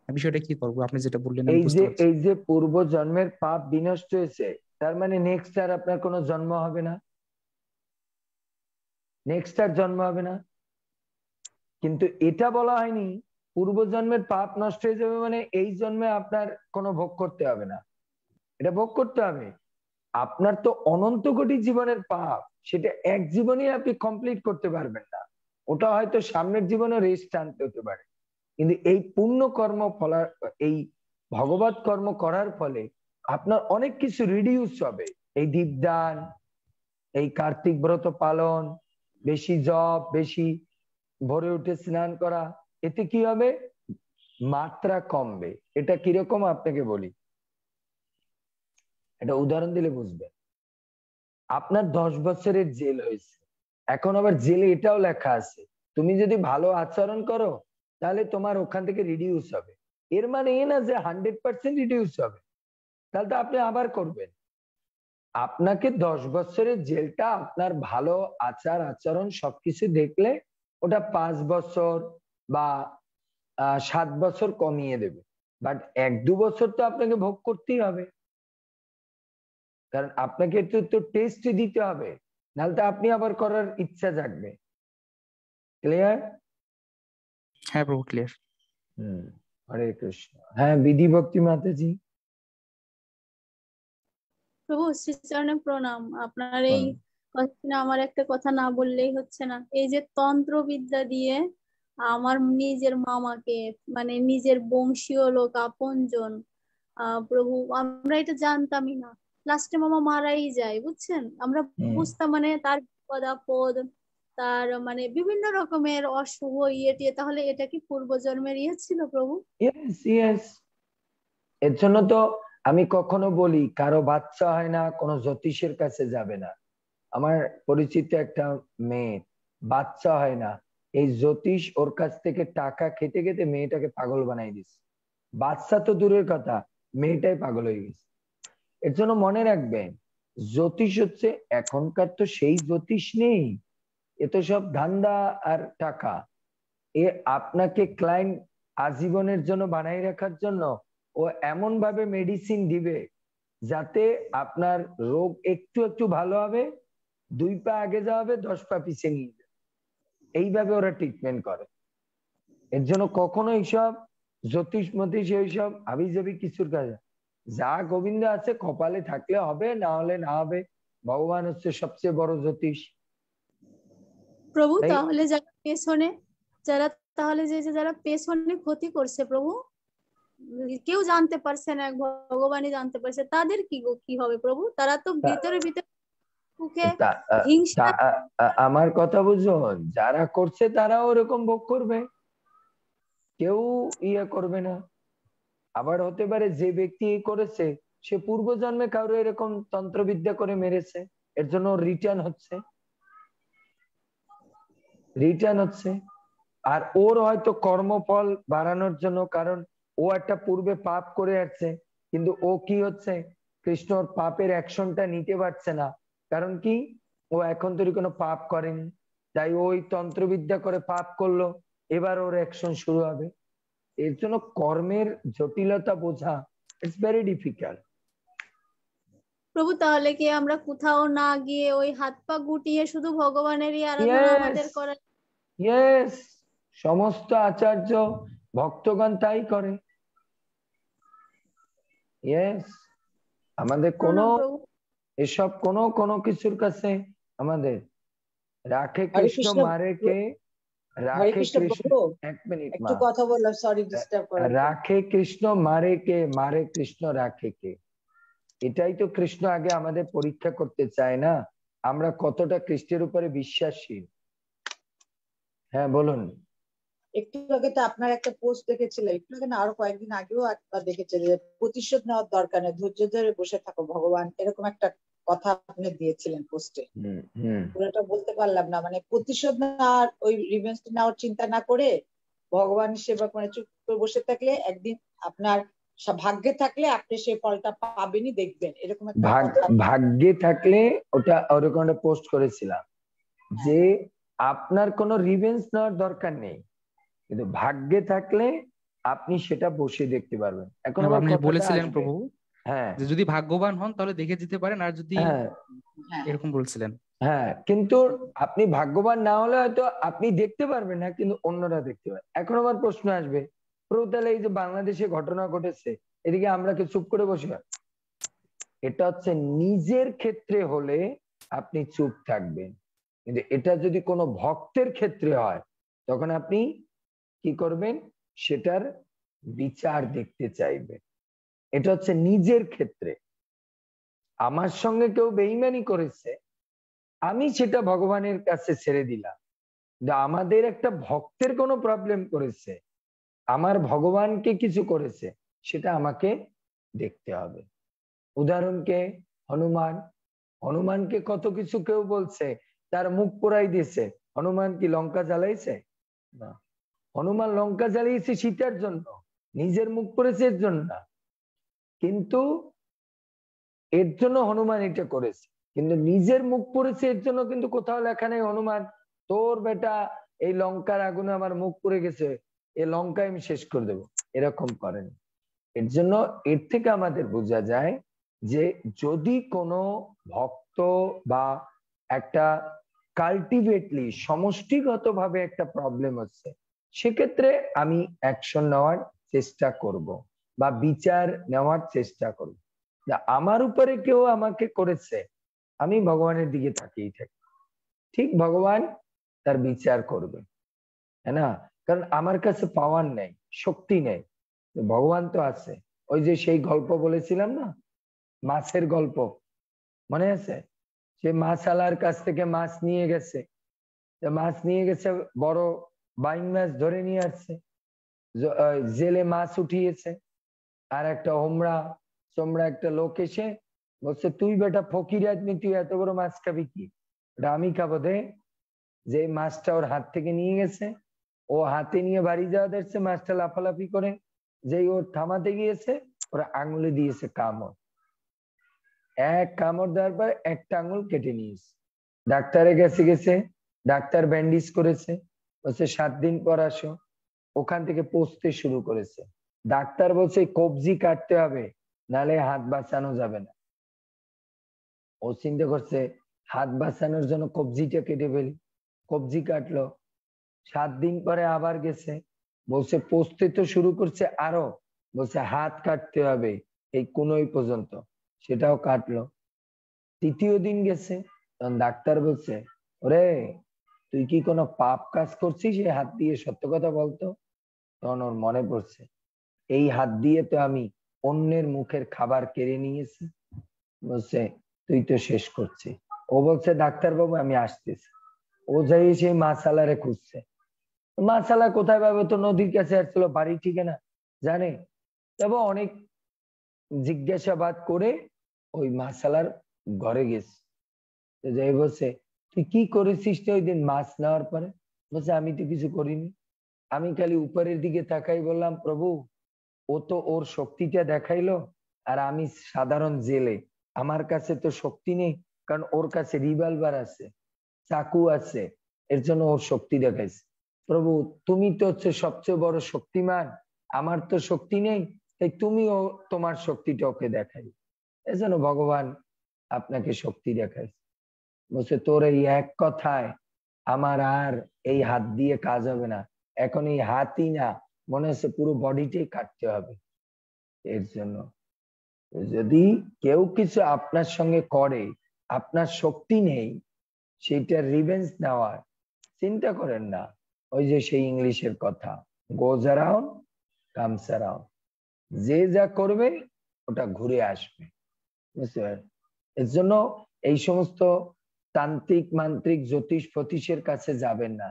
বিষয়টা কি করবো? আপনি যেটা বললেন আমি বুঝতে পারছি। এই যে পূর্ব জন্মের পাপ বিনষ্ট হয়েছে, তার মানে নেক্সট আর আপনার কোনো জন্ম হবে না, নেক্সট আর জন্ম হবে না। কিন্তু এটা বলা হয়নি পূর্ব জন্মের পাপ নষ্ট হয়ে যাবে মানে এই জন্মে আপনার কোনো ভোগ করতে হবে না, এটা ভোগ করতে হবে। আপনার তো অনন্ত কোটি জীবনের পাপ, সেটা এক জীবনে আপনি কমপ্লিট করতে পারবেন না, ওটা হয়তো সামনের জীবনে রেস্ট আনতে হতে পারে। কিন্তু এই পুণ্য কর্ম ফলার, এই ভগবত কর্ম করার ফলে আপনার অনেক কিছু রিডিউস হবে। এই দীপদান, এই কার্তিক ব্রত পালন, বেশি জপ, বেশি ভোরে উঠে স্নান করা, এতে কি হবে, মাত্রা কমবে। এটা কিরকম আপনাকে বলি, এটা উদাহরণ দিলে বুঝবেন। আপনার 10 বছরের জেল হয়েছে, এখন আবার জেলে এটাও লেখা আছে তুমি যদি ভালো আচরণ করো তাহলে তোমার ওখান থেকে রিডিউস হবে। এর মানে এ না যে 100% রিডিউস হবে, তাহলে তো আপনি আবার করবেন। আপনাকে 10 বছরের জেলটা আপনার ভালো আচার আচরণ সবকিছু দেখলে ওটা 5 বছর বা 7 বছর কমিয়ে দেবে, বাট 1-2 বছর তো আপনাকে ভোগ করতেই হবে, কারণ আপনাকে তো টেস্ট দিতে হবে, নাহলে তো আপনি আবার করার ইচ্ছা জাগবে। ক্লিয়ার? হ্যাঁ প্রভু, ক্লিয়ার। হরে কৃষ্ণ। হ্যাঁ, বিধি ভক্তি মাতাজি। প্রভু শ্রীচরণে প্রণাম। আপনার এই কথা শুনে আমার একটা কথা না বললেই হচ্ছে না। এই যে তন্ত্র বিদ্যা দিয়ে আমার নিজের মামাকে, মানে নিজের বংশীয় লোক আপনজন, প্রভু আমরা এটা জানতামই না, লাস্টে মামা মারাই যায়, বুঝছেন? আমরা বুঝতাম মানে তার বিপদ আপদ, তার মানে বিভিন্ন রকমের অশুভ ইয়ে টিয়ে, তাহলে এটা কি পূর্বজন্মের ইয়ে ছিল প্রভু? Yes yes. এর জন্য তো আমি কখনো বলি কারো বাচ্চা হয় না কোনো জ্যোতিষের কাছে যাবে না। আমার পরিচিত একটা মেয়ে বাচ্চা হয় না, এই জ্যোতিষ ওর কাছ থেকে টাকা খেতে খেতে মেয়েটাকে পাগল বানাই দিচ্ছে। বাচ্চা তো দূরের কথা, মেয়েটাই পাগল হয়ে গেছে। এর জন্য মনে রাখবেন, জ্যোতিষ হচ্ছে এখনকার তো সেই জ্যোতিষ নেই, এ তো সব ধান্দা আর টাকা। এ আপনাকে ক্লায়েন্ট আজীবনের জন্য বানাই রাখার জন্য ও এমন ভাবে মেডিসিন দিবে যাতে আপনার রোগ একটু একটু ভালো হবে, 2 পা আগে যাওয়া হবে, 10 পা পিছিয়ে নিয়ে যাবে, এইভাবে ওরা ট্রিটমেন্ট করে। এর জন্য কখনো এইসব জ্যোতিষ মতিষ এইসব হাবিজাবি কিছুর কাজে, যা গোবিন্দ আছে কপালে থাকলে হবে, না হলে না হবে। ভগবান হচ্ছে সবচেয়ে বড় জ্যোতিষ। প্রভু তাহলে যারা পেছনে ক্ষতি করছে প্রভু, কেউ জানতে পারছে না, ভগবানই জানতে পারছে, তাদের কি হবে প্রভু? তারা তো ভিতরে হিংসা। আমার কথা বুঝো, যারা করছে তারা ওরকম ভোগ করবে, কেউ ইয়ে করবে না। আবার হতে পারে যে ব্যক্তি করেছে সে পূর্বজন্মে কারো এরকম তন্ত্রবিদ্যা করে মেরেছে, এর জন্য রিটার্ন হচ্ছে। আর ওর হয়তো কর্মফল বাড়ানোর জন্য, কারণ ও একটা পূর্বে পাপ করে আসছে, কিন্তু ও কি হচ্ছে কৃষ্ণর পাপের অ্যাকশনটা নিতে পারছে না, কারণ কি ও এখন তৈরি কোনো পাপ করেনি, তাই ওই তন্ত্রবিদ্যা করে পাপ করলো, এবার ওর অ্যাকশন শুরু হবে। এর জন্য কর্মের জটিলতা বোঝা ইটস ভেরি ডিফিকাল্ট। প্রভু তাহলে কি আমরা কোথাও না গিয়ে ওই হাত পা গুটিয়ে শুধু ভগবানেরই আরাধনা আমাদের করা? ইয়েস, সমস্ত আচার্য ভক্তগণ তাই করে। ইয়েস, আমাদের এসব কোনো কিছুর কাছে আমাদের রাখে কৃষ্ণ মারে কে, রাখে কৃষ্ণ, এক মিনিট একটু কথা বললাম, সরি ডিস্টার্ব করার। রাখে কৃষ্ণ মারে কে, মারে কৃষ্ণ রাখে কে। এটাই তো কৃষ্ণ আগে আমাদের পরীক্ষা করতে চায় না, আমরা কতটা কৃষ্ণের উপরে বিশ্বাসী। হ্যাঁ বলুন। একটু আগে তো আপনার একটা পোস্ট দেখেছিলাম, একটু আগে না আরো কয়েকদিন আগেও একবার দেখেছে যে প্রতিশোধ নেওয়ার দরকার নেই, ধৈর্য ধরে বসে থাকো ভগবান, এরকম একটা কথা আপনি দিয়েছিলেন পোস্টে। পুরোটা বলতে পারলাম না, মানে প্রতিশোধ নেওয়ার ওই রিভেঞ্জ নেওয়ার চিন্তা না করে ভগবান সেবা করে চুপ করে বসে থাকলে একদিন আপনার ভাগ্যে থাকলে আপনি সেই ফলটা পাবেনই, দেখবেন। এরকম একটা ভাগ্যে থাকলে ওটা ওরকম একটা পোস্ট করেছিলাম যে আপনার কোনো রিভেঞ্জ নেওয়ার দরকার নেই, কিন্তু ভাগ্যে থাকলে আপনি সেটা বসে দেখতে পারবেন। এখন আপনি বলেছিলেন প্রভু হ্যাঁ যে যদি ভাগ্যবান হন তাহলে দেখে যেতে পারেন, আর যদি এরকম বলছিলেন। হ্যাঁ, কিন্তু আপনি ভাগ্যবান না হলে হয়তো আপনি দেখতে পারবেন না, কিন্তু অন্যরা দেখতে পারে। এখন আমার প্রশ্ন আসবে, প্রভু তাহলে এই যে বাংলাদেশে ঘটনা ঘটেছে এদিকে আমরা কি চুপ করে বসে? এটা হচ্ছে নিজের ক্ষেত্রে হলে আপনি চুপ থাকবেন, কিন্তু এটা যদি কোনো ভক্তের ক্ষেত্রে হয় তখন আপনি কি করবেন, সেটার বিচার দেখতে চাইবেন। এটা হচ্ছে নিজের ক্ষেত্রে। আমার সঙ্গে কেউ বেঈমানি করেছে, আমি সেটা ভগবানের কাছে ছেড়ে দিলাম, আমাদের একটা ভক্তের কোনো প্রবলেম করেছে, আমার ভগবানকে কিছু করেছে, সেটা আমাকে দেখতে হবে। উদাহরণকে হনুমানকে কত কিছু কেউ বলছে, তার মুখ পোড়াই দিয়েছে, হনুমান কি লঙ্কা জ্বালাইছে? না, হনুমান লঙ্কা জ্বালিয়েছে সীতার জন্য, নিজের মুখ পড়েছে এর জন্য না। কিন্তু এর জন্য হনুমান এটা করেছে, কিন্তু নিজের মুখ পড়েছে এর জন্য কিন্তু কোথাও লেখা নেই হনুমান তোর বেটা এই লঙ্কার আগুনে আমার মুখ পড়ে গেছে, এই লঙ্কা আমি শেষ করে দেবো, এরকম করেন। এর জন্য এর থেকে আমাদের বোঝা যায় যে যদি কোনো ভক্ত বা একটা কাল্টিভেটলি সমষ্টিগতভাবে একটা প্রবলেম হচ্ছে, সেক্ষেত্রে আমি অ্যাকশন নেওয়ার চেষ্টা করব বা বিচার নেওয়ার চেষ্টা করব। আমার উপরে কেউ আমাকে করেছে, আমি ভগবানের দিকে তাকিয়ে থাকি, ঠিক ভগবান তার বিচার করবে, তাই না? কারণ আমার কাছে পাওয়ার নেই, শক্তি নেই, ভগবান তো আছে। ওই যে সেই গল্প বলেছিলাম না, মাছের গল্প, মনে আছে? সে মাছওয়ালার কাছ থেকে মাছ নিয়ে গেছে, বড় বাইং মাছ ধরে নিয়ে আসছে, জেলে মাছ উঠিয়েছে, আর একটা সোমরা একটা লোক এসে বলছে তুই বেটা ফকির আদমি, তুই এত বড় মাছ খাবি কি? ওটা আমি খাবো দে। যে মাছটা ওর হাত থেকে নিয়ে গেছে, ও হাতে নিয়ে বাড়ি যাওয়া দেখছে, মাছটা লাফালাফি করে, যেই ও থামাতে গিয়েছে ওরা আঙুলে দিয়েছে কামড়, এক কামড় দেওয়ার পর একটা আঙুল কেটে নিয়েছে। ডাক্তারের কাছে গেছে, ডাক্তার ব্যান্ডেজ করেছে, বলছে 7 দিন পর আসো। ওখান থেকে পচতে শুরু করেছে। ডাক্তার বলছে কবজি কাটতে হবে, নালে হাত বাঁচানো যাবে না। ও চিন্তা করছে হাত বাঁচানোর জন্য কবজিটা কেটে ফেলি, কবজি কাটলো। 7 দিন পরে আবার গেছে, বলছে পচতে তো শুরু করছে আরো, বলছে হাত কাটতে হবে এই কোনই পর্যন্ত, সেটাও কাটলো। 3য় দিন গেছে, তখন ডাক্তার বলছে ওরে তুই কি কোনো পাপ কাজ করছিস এই হাত দিয়ে, সত্য কথা বলতো। তখন ওর মনে পড়ছে এই হাত দিয়ে তো আমি অন্যের মুখের খাবার কেড়ে নিয়েছি। বলছে তুই তো শেষ করছিস। ও বলছে ডাক্তার বাবু আমি আসতেছি। ও যাই সেই মাছালারে খুঁজছে, মাছালা কোথায় পাবে, তো নদীর কাছে আসছিল, বাড়ি ঠিকানা জানে। তবে অনেক জিজ্ঞাসাবাদ করে ওই মাছালার ঘরে গেছে, যাই বলছে তুই কি করেছিস ওই দিন মাছ নেওয়ার পরে? বলছে আমি তো কিছু করিনি, আমি খালি উপরের দিকে তাকাই বললাম প্রভু ও তো ওর শক্তিটা দেখাইলো, আর আমি সাধারণ জেলে, আমার কাছে তো শক্তি নেই, কারণ ওর কাছে রিভলভার আছে, চাকু আছে, এর জন্য ওর শক্তি দেখাইছে। প্রভু তুমি তো হচ্ছে সবচেয়ে বড় শক্তিমান, আমার তো শক্তি নেই, তাই তুমিও তোমার শক্তিটা ওকে দেখাই। এজন্য ভগবান আপনাকে শক্তি দেখাইছে। বলছে তোর এই এক কথায় আমার আর এই হাত দিয়ে কাজ হবে না, এখন এই হাতই না, মনে হচ্ছে পুরো বডিটাই কাটতে হবে। এর জন্য যদি কেউ কিছু আপনার সঙ্গে করে, আপনার শক্তি নেই, সেটা রিভেঞ্জ নেওয়ার চিন্তা করেন না। ওই যে সেই ইংলিশের কথা, গোজ অ্যারাউন্ড কামস অ্যারাউন্ড, যে যা করবে ওটা ঘুরে আসবে, বুঝতে পারেন? এর জন্য এই সমস্ত তান্ত্রিক মান্ত্রিক জ্যোতিষ ফতিশের কাছে যাবেন না।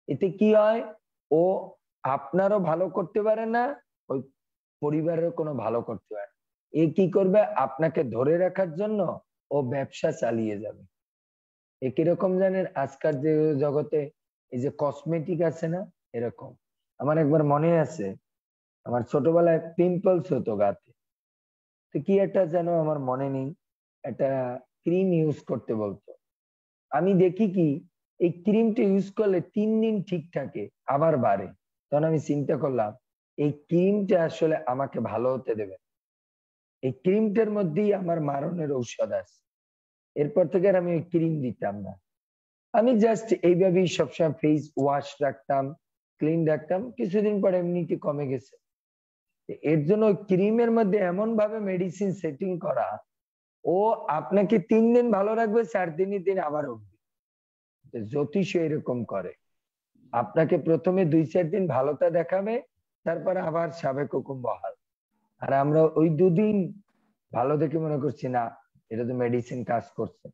এতে কি হয়, ও আপনারও ভালো করতে পারে না, ওই পরিবারের কোনো ভালো করতে পারে। এ কি করবে, আপনাকে ধরে রাখার জন্য ও ব্যবসা চালিয়ে যাবে। এ কিরকম জানেন, আজকাল যে জগতে এই যে কসমেটিক আছে না, এরকম। আমার একবার মনে আছে, আমার ছোটবেলায় পিম্পলস হতো গাতে, তো কি একটা যেন আমার মনে নেই, একটা ক্রিম ইউজ করতে বলতো। আমি দেখি কি এই ক্রিমটা ইউজ করলে 3 দিন ঠিক থাকে, আবার বাড়ে। তখন আমি চিন্তা করলাম এই ক্রিমটা আসলে আমাকে ভালো হতে দেবে, এই ক্রিমটার মধ্যেই আমার মারণের ঔষধ আছে। এরপর থেকে আর আমি ওই ক্রিম দিতাম না, আমি জাস্ট এইভাবেই সবসময় ফেস ওয়াশ রাখতাম, ক্লিন রাখতাম। কিছুদিন পর এমনিতে কমে গেছে। এর জন্য ওই ক্রিমের মধ্যে এমন ভাবে মেডিসিন সেটিং করা, ও আপনাকে 3 দিন ভালো রাখবে, 4 দিনই দিন আবার উঠবে। জ্যোতিষ এরকম করে, আপনাকে প্রথমে 2-4 দিন ভালোটা দেখাবে, তারপরে আবার সাবেক হুকুম বহাল। আর আমরা ওই 2 দিন ভালো দেখে মনে করছি না এটা তো মেডিসিন কাজ করছে,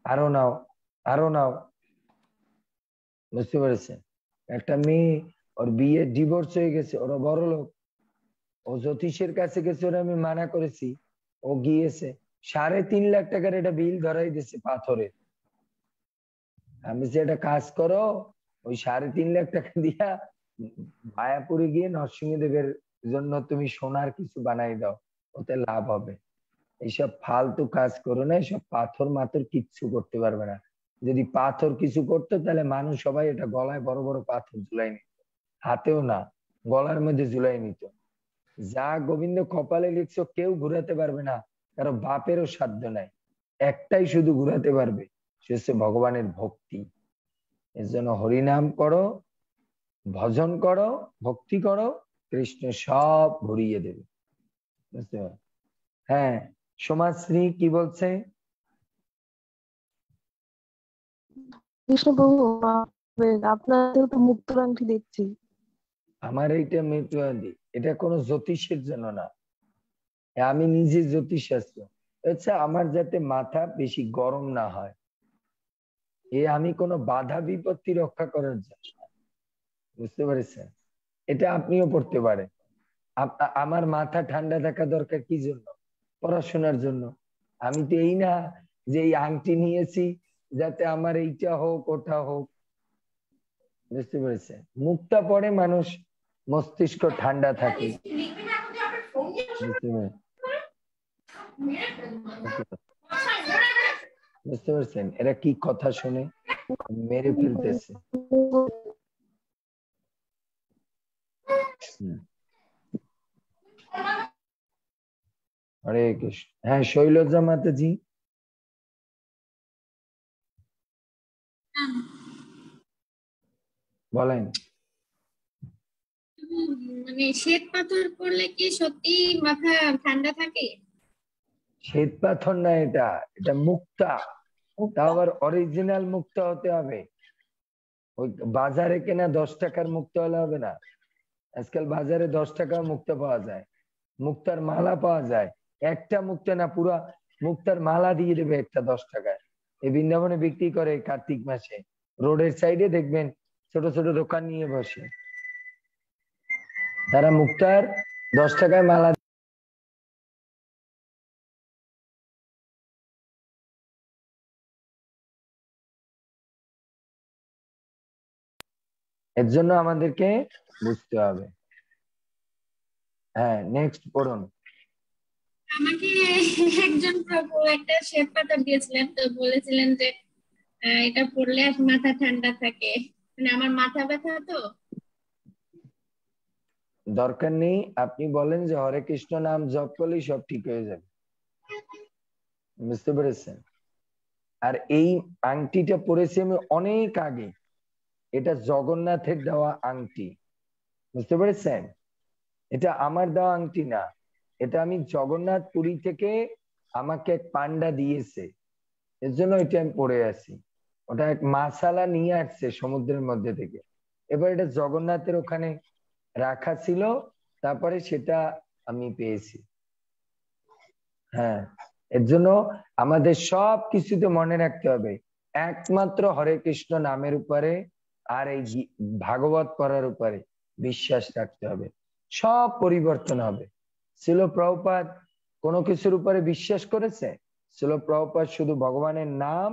আরো নাও আরো নাও, বুঝতে পেরেছেন? একটা মেয়ে, ওর বিয়ে ডিভোর্স হয়ে গেছে, ওরা বড় লোক, ও জ্যোতিষের কাছে গেছে, ওরা আমি মানা করেছি, ও গিয়েছে, 3.5 লাখ টাকার এটা বিল ধরাই দিয়েছে পাথরের। আমি যে একটা কাজ করো, ওই 3.5 লাখ টাকা দিয়া মায়াপুরে গিয়ে নরসিংহদেবের জন্য তুমি সোনার কিছু বানাই দাও, ওতে লাভ হবে। এইসব ফালতু কাজ করো না, এইসব পাথর মাথর কিচ্ছু করতে পারবে না। যদি পাথর কিছু করতো তাহলে মানুষ সবাই এটা গলায় বড় বড় পাথর ঝুলাই নিত, হাতেও না গলার মধ্যে ঝুলাই নিত। যা গোবিন্দ কপালে লিখছো কেউ ঘুরাতে পারবে না, কারো বাপেরও সাধ্য নাই। একটাই শুধু ঘুরাতে পারবে, সে হচ্ছে ভগবানের ভক্তি। এর জন্য হরিনাম করো, ভজন করো, ভক্তি করো, কৃষ্ণ সব ঘুরিয়ে দেবে, বুঝতে পারো? হ্যাঁ, সমাজশ্রী কি বলছে? কৃষ্ণপ্রভু, আপনাদের তো মুক্তোর আংটি দেখছি। আমার এইটা মৃত্যুবাদী, এটা কোনো জ্যোতিষের জন্য না, আমি নিজে জ্যোতিষ শাস্ত্র। আচ্ছা, আমার যাতে মাথা বেশি গরম না হয়, আমি কোনো বাধা বিপত্তি রক্ষা করার জন্য, বুঝতে পেরেছেন? এটা আপনিও পড়তে পারেন। আমার মাথা ঠান্ডা থাকা দরকার কি জন্য? পড়াশোনার জন্য। আমি তো এই না যে এই আংটি নিয়েছি যাতে আমার এইটা হোক ওটা হোক, বুঝতে পেরেছেন? মুক্তা পড়ে মানুষ মস্তিষ্ক ঠান্ডা থাকে, বুঝতে পারছেন? এরা কি কথা শুনে মেরে ফেলতেছে। হরে কৃষ্ণ। হ্যাঁ, শৈলজা মাতাজি বলেন। মানে শ্বেত পাথর পড়লে কি সত্যি মাথা ঠান্ডা থাকে? শ্বেত পাথর না, এটা এটা মুক্তা। তা আবার অরিজিনাল মুক্তা হতে হবে, ওই বাজারে কেনা 10 টাকার মুক্তা হলে হবে না। আজকাল বাজারে 10 টাকা মুক্তা পাওয়া যায়, মুক্তার মালা পাওয়া যায়। একটা মুক্তা না, পুরা মুক্তার মালা দিয়ে দেবে একটা 10 টাকায়। এই বৃন্দাবনে বিক্রি করে কার্তিক মাসে, রোডের সাইডে দেখবেন ছোট ছোট দোকান নিয়ে বসে, তারা মুক্তার 10 টাকায় মালা। এর জন্য আমাদেরকে বুঝতে হবে। হ্যাঁ, নেক্সট পড়ুন। আমাকে একজন প্রভু একটা শ্বেত পাথর দিয়েছিলেন, তো বলেছিলেন যে এটা পড়লে মাথা ঠান্ডা থাকে। মানে আমার মাথা ব্যথা তো। দরকার নেই, আপনি বলেন যে হরে কৃষ্ণ নাম জপ করলেই সব ঠিক হয়ে যাবে, বুঝতে পেরেছেন? আর এই আংটিটা পড়েছি আমি অনেক আগে, এটা জগন্নাথের দেওয়া আংটি, বুঝতে পেরেছেন? এটা আমার দেওয়া আংটি না, এটা আমি জগন্নাথ পুরী থেকে আমাকে এক পান্ডা দিয়েছে, এর জন্য এটা আমি পড়ে আছি। ওটা এক মাসালা নিয়ে আসছে সমুদ্রের মধ্যে থেকে, এবার এটা জগন্নাথের ওখানে রাখা ছিল, তারপরে সেটা আমি পেয়েছি। হ্যাঁ, এর জন্য আমাদের সব কিছুতে মনে রাখতে হবে একমাত্র হরে কৃষ্ণ নামের উপরে আর এই ভাগবত পড়ার উপরে বিশ্বাস রাখতে হবে, সব পরিবর্তন হবে। শিল প্রভুপাদ কোনো কিছুর উপরে বিশ্বাস করেছে? শিল প্রভুপাদ শুধু ভগবানের নাম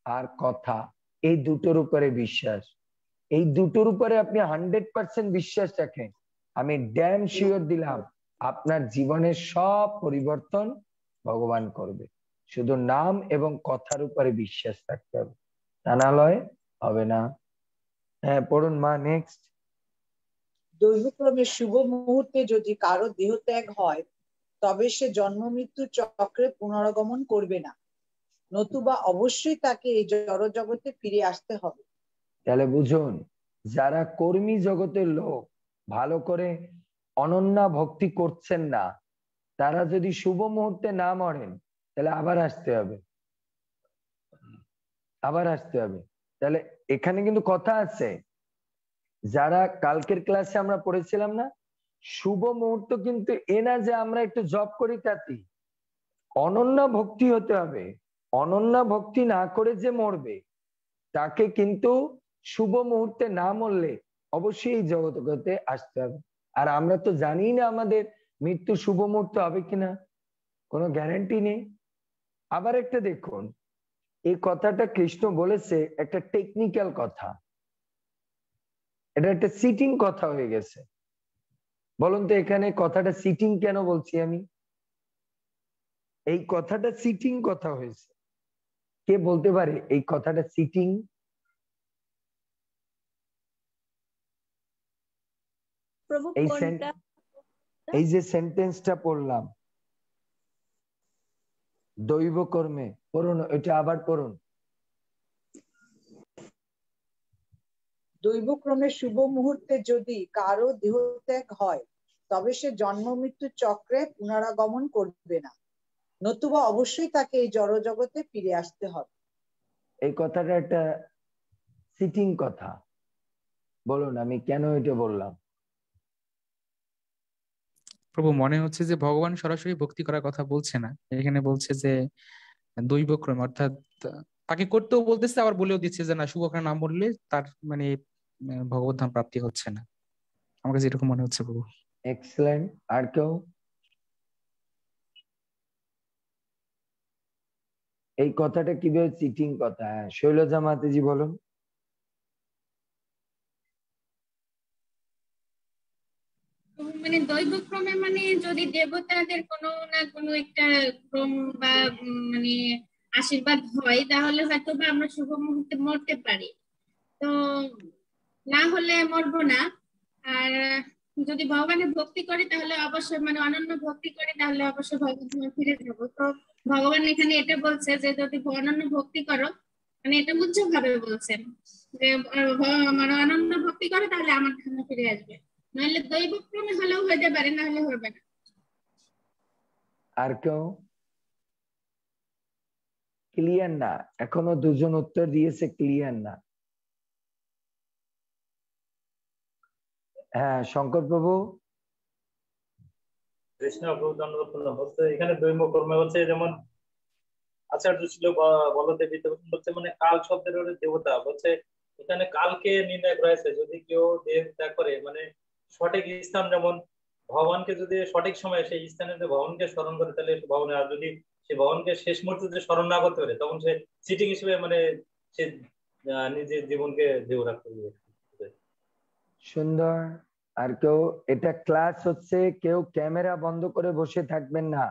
আর কথা, এই দুটোর উপরে বিশ্বাস। এই দুটোর উপরে আপনি 100% বিশ্বাস রাখেন, আমি ড্যাম শিওর দিলাম আপনার জীবনের সব পরিবর্তন ভগবান করবে। শুধু নাম এবং কথার উপরে বিশ্বাস রাখতে হবে, তা না লয় হবে না। হ্যাঁ, পড়ুন মা, নেক্সট। দৈবক্রমে শুভ মুহূর্তে যদি কারো দেহত্যাগ হয়, তবে সে জন্ম মৃত্যু চক্রে পুনরাগমন করবে না, নতুবা অবশ্যই তাকে এই জড় জগতে ফিরে আসতে হবে। তাহলে বুঝুন, যারা কর্মী জগতের লোক, ভালো করে অনন্যা ভক্তি করছেন না, তারা যদি শুভ মুহূর্তে না মরেন তাহলে আবার আসতে হবে, আবার আসতে হবে। তাহলে এখানে কিন্তু কথা আছে, যারা কালকের ক্লাসে আমরা পড়েছিলাম না, শুভ মুহূর্ত কিন্তু এ না যে আমরা একটু জব করি তাতেই, অনন্যা ভক্তি হতে হবে। অনন্যা ভক্তি না করে যে মরবে তাকে কিন্তু শুভ মুহূর্তে না মরলে অবশ্যই এই জগতে আসতে হবে। আর আমরা তো জানি না আমাদের মৃত্যু শুভ মুহূর্তে হবে কিনা, কোনো গ্যারান্টি নেই। আবার একটা দেখুন, এই কথাটা কৃষ্ণ বলেছে একটা টেকনিক্যাল কথা, এটা একটা সিটিং কথা হয়ে গেছে। বলুন তো এখানে কথাটা সিটিং কেন বলছি আমি? এই কথাটা সিটিং কথা হয়েছে। কে বলতে পারে এই কথাটা সিটিং? প্রভু এই কোনটা? এই যে সেন্টেন্সটা পড়লাম দৈব কর্মে, পড়ুন এটা আবার পড়ুন। দৈবক্রমে শুভ মুহূর্তে যদি কারো দেহত্যাগ হয় তবে সে জন্ম মৃত্যু চক্রে পুনরাগমন করবে না, নতুবা অবশ্যই তাকে এই জড়জগতে ফিরে আসতে হবে। এই কথাটা একটা সিটিং কথা। বলুন আমি কেন এটা বললাম? প্রভু মনে হচ্ছে যে ভগবান সরাসরি ভক্তি করার কথা বলছে না, এখানে বলছে যে দৈবক্রম, অর্থাৎ তাকে করতেও বলতেছে, আবার বলেও দিচ্ছে যে না, শুভকার নাম বললে তার মানে ভগবত ধাম প্রাপ্তি হচ্ছে না। আমার কাছে এরকম মনে হচ্ছে প্রভু। এক্সেলেন্ট। আর কেউ? এই কথাটা কিভাবে চিটিং কথা? হ্যাঁ, শৈলজা মাতাজি বলুন। মানে দৈবক্রমে মানে যদি দেবতাদের কোনো না কোনো একটা ক্রম বা মানে আশীর্বাদ হয় তাহলে হয়তো বা আমরা শুভ মুহূর্তে মরতে পারি, তো না হলে মরবো না। আর যদি ভগবানের ভক্তি করি তাহলে অবশ্যই মানে অনন্য ভক্তি করি তাহলে অবশ্যই ভগবান ফিরে যাবো। তো ভগবান এখানে এটা বলছে যে যদি অনন্য ভক্তি করো, মানে এটা উজ্জ্বল ভাবে বলছেন যে মানে অনন্য ভক্তি করো তাহলে আমার ধামে ফিরে আসবে, নাহলে দৈবক্রমে হলেও হইতে পারে, না হলে হবে না। আর কেউ? ক্লিয়ার না? এখনো দুজন উত্তর দিয়েছে ক্লিয়ার না। হ্যাঁ শঙ্কর প্রভু। কৃষ্ণ প্রভু দণ্ডবৎ হচ্ছে এখানে দৈব কর্মে হচ্ছে যেমন আচার্য ছিল বলদেবী বলছে মানে কাল শব্দের দেবতা বলছে, এখানে কালকে নির্ণয় রয়েছে। যদি কেউ দেহ ত্যাগ করে মানে সঠিক স্থান, যেমন ভগবানকে যদি সঠিক সময়ে সেই স্থানে ভগবানকে স্মরণ করে তাহলে ভগবান, আর যদি সে ভগবানকে শেষ মুহূর্তে যদি স্মরণ না করতে পারে তখন সে চিটিং হিসেবে মানে সে নিজের জীবনকে দেহ রাখতে হবে। সুন্দর। আর কেউ? এটা ক্লাস হচ্ছে, কেউ ক্যামেরা বন্ধ করে বসে থাকবেন না,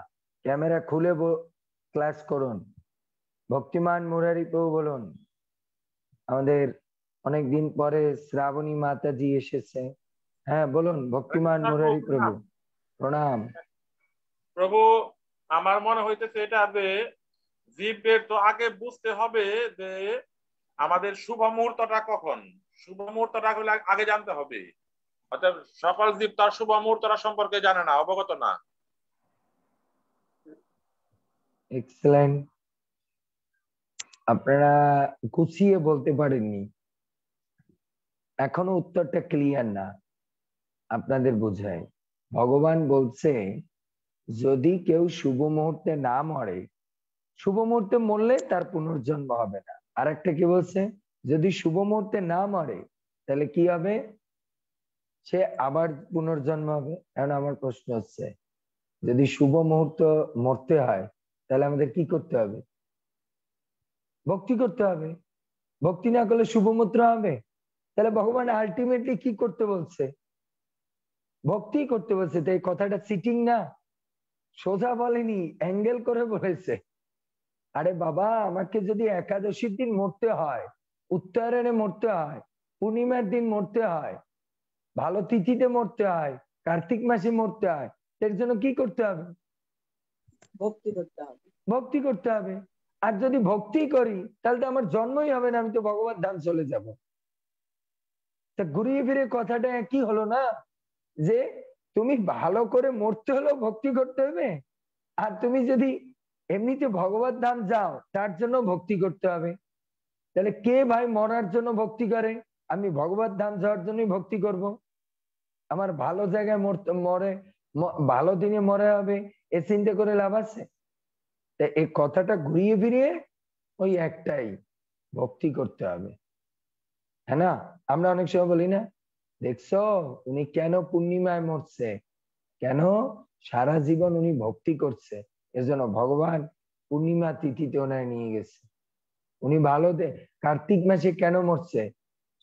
ক্যামেরা খুলে ক্লাস করুন। ভক্তিমান মুরারি প্রভু বলুন। আমাদের অনেকদিন পরে শ্রাবণী মাতাজি এসেছে। হ্যাঁ বলুন ভক্তিমান মুরারি প্রভু। প্রণাম প্রভু। আমার মনে হইতেছে এটা যে জীবের তো আগে বুঝতে হবে যে আমাদের শুভ মুহূর্তটা কখন, শুভ মুহূর্তটা আগে জানতে হবে। অর্থাৎ সকল জীব তার শুভ মুহূর্তটা সম্পর্কে জানে না, অবগত না। এক্সেলেন্ট। আপনারা গুছিয়ে বলতে পারেননি, এখনো উত্তরটা ক্লিয়ার না। আপনাদের বোঝায় ভগবান বলছে যদি কেউ শুভ মুহূর্তে না মরে, শুভ মুহূর্তে মরলে তার পুনর্জন্ম হবে না। আর একটা কি বলছে? যদি শুভ মুহূর্তে না মরে তাহলে কি হবে? সে আবার পুনর্জন্ম হবে। এখন আমার প্রশ্ন হচ্ছে যদি শুভ মুহূর্ত মরতে হয় তাহলে আমাদের কি করতে হবে? ভক্তি করতে হবে। ভক্তি না করলে শুভ মুহূর্ত হবে? তাহলে ভগবান আলটিমেটলি কি করতে বলছে? ভক্তি করতে বলছে। তো এই কথাটা সিটিং না, সোজা বলেনি, অ্যাঙ্গেল করে বলেছে। আরে বাবা, আমাকে যদি একাদশীর দিন মরতে হয়, উত্তরায়ণে মরতে হয়, পূর্ণিমার দিন মরতে হয়, ভালো তিথিতে মরতে হয়, কার্তিক মাসে মরতে হয়, এর জন্য কি করতে হবে? ভক্তি করতে হবে। ভক্তি করতে হবে। আর যদি ভক্তি করি তাহলে তো আমার জন্মই হবে না, আমি তো ভগবান ধাম চলে যাব। তা ঘুরিয়ে ফিরে কথাটা একই হলো না, যে তুমি ভালো করে মরতে হলেও ভক্তি করতে হবে, আর তুমি যদি এমনিতে ভগবত ধাম যাও তার জন্য ভক্তি করতে হবে। তাহলে কে ভাই মরার জন্য ভক্তি করে? আমি ভগবত ধাম যাওয়ার জন্যই ভক্তি করব। আমার ভালো জায়গায় মরে, ভালো দিনে মরে হবে, এ চিন্তা করে লাভ আছে? এই কথাটা ঘুরিয়ে ফিরিয়ে ওই একটাই, ভক্তি করতে হবে। হ্যাঁ না? আমরা অনেক সময় বলি না, দেখছো উনি কেন পূর্ণিমায় মরছে, কেন? সারা জীবন উনি ভক্তি করছে, এজন্য ভগবান পূর্ণিমা তিথিতে ওনায় নিয়ে গেছে। উনি ভালো কার্তিক মাসে কেন মরছে?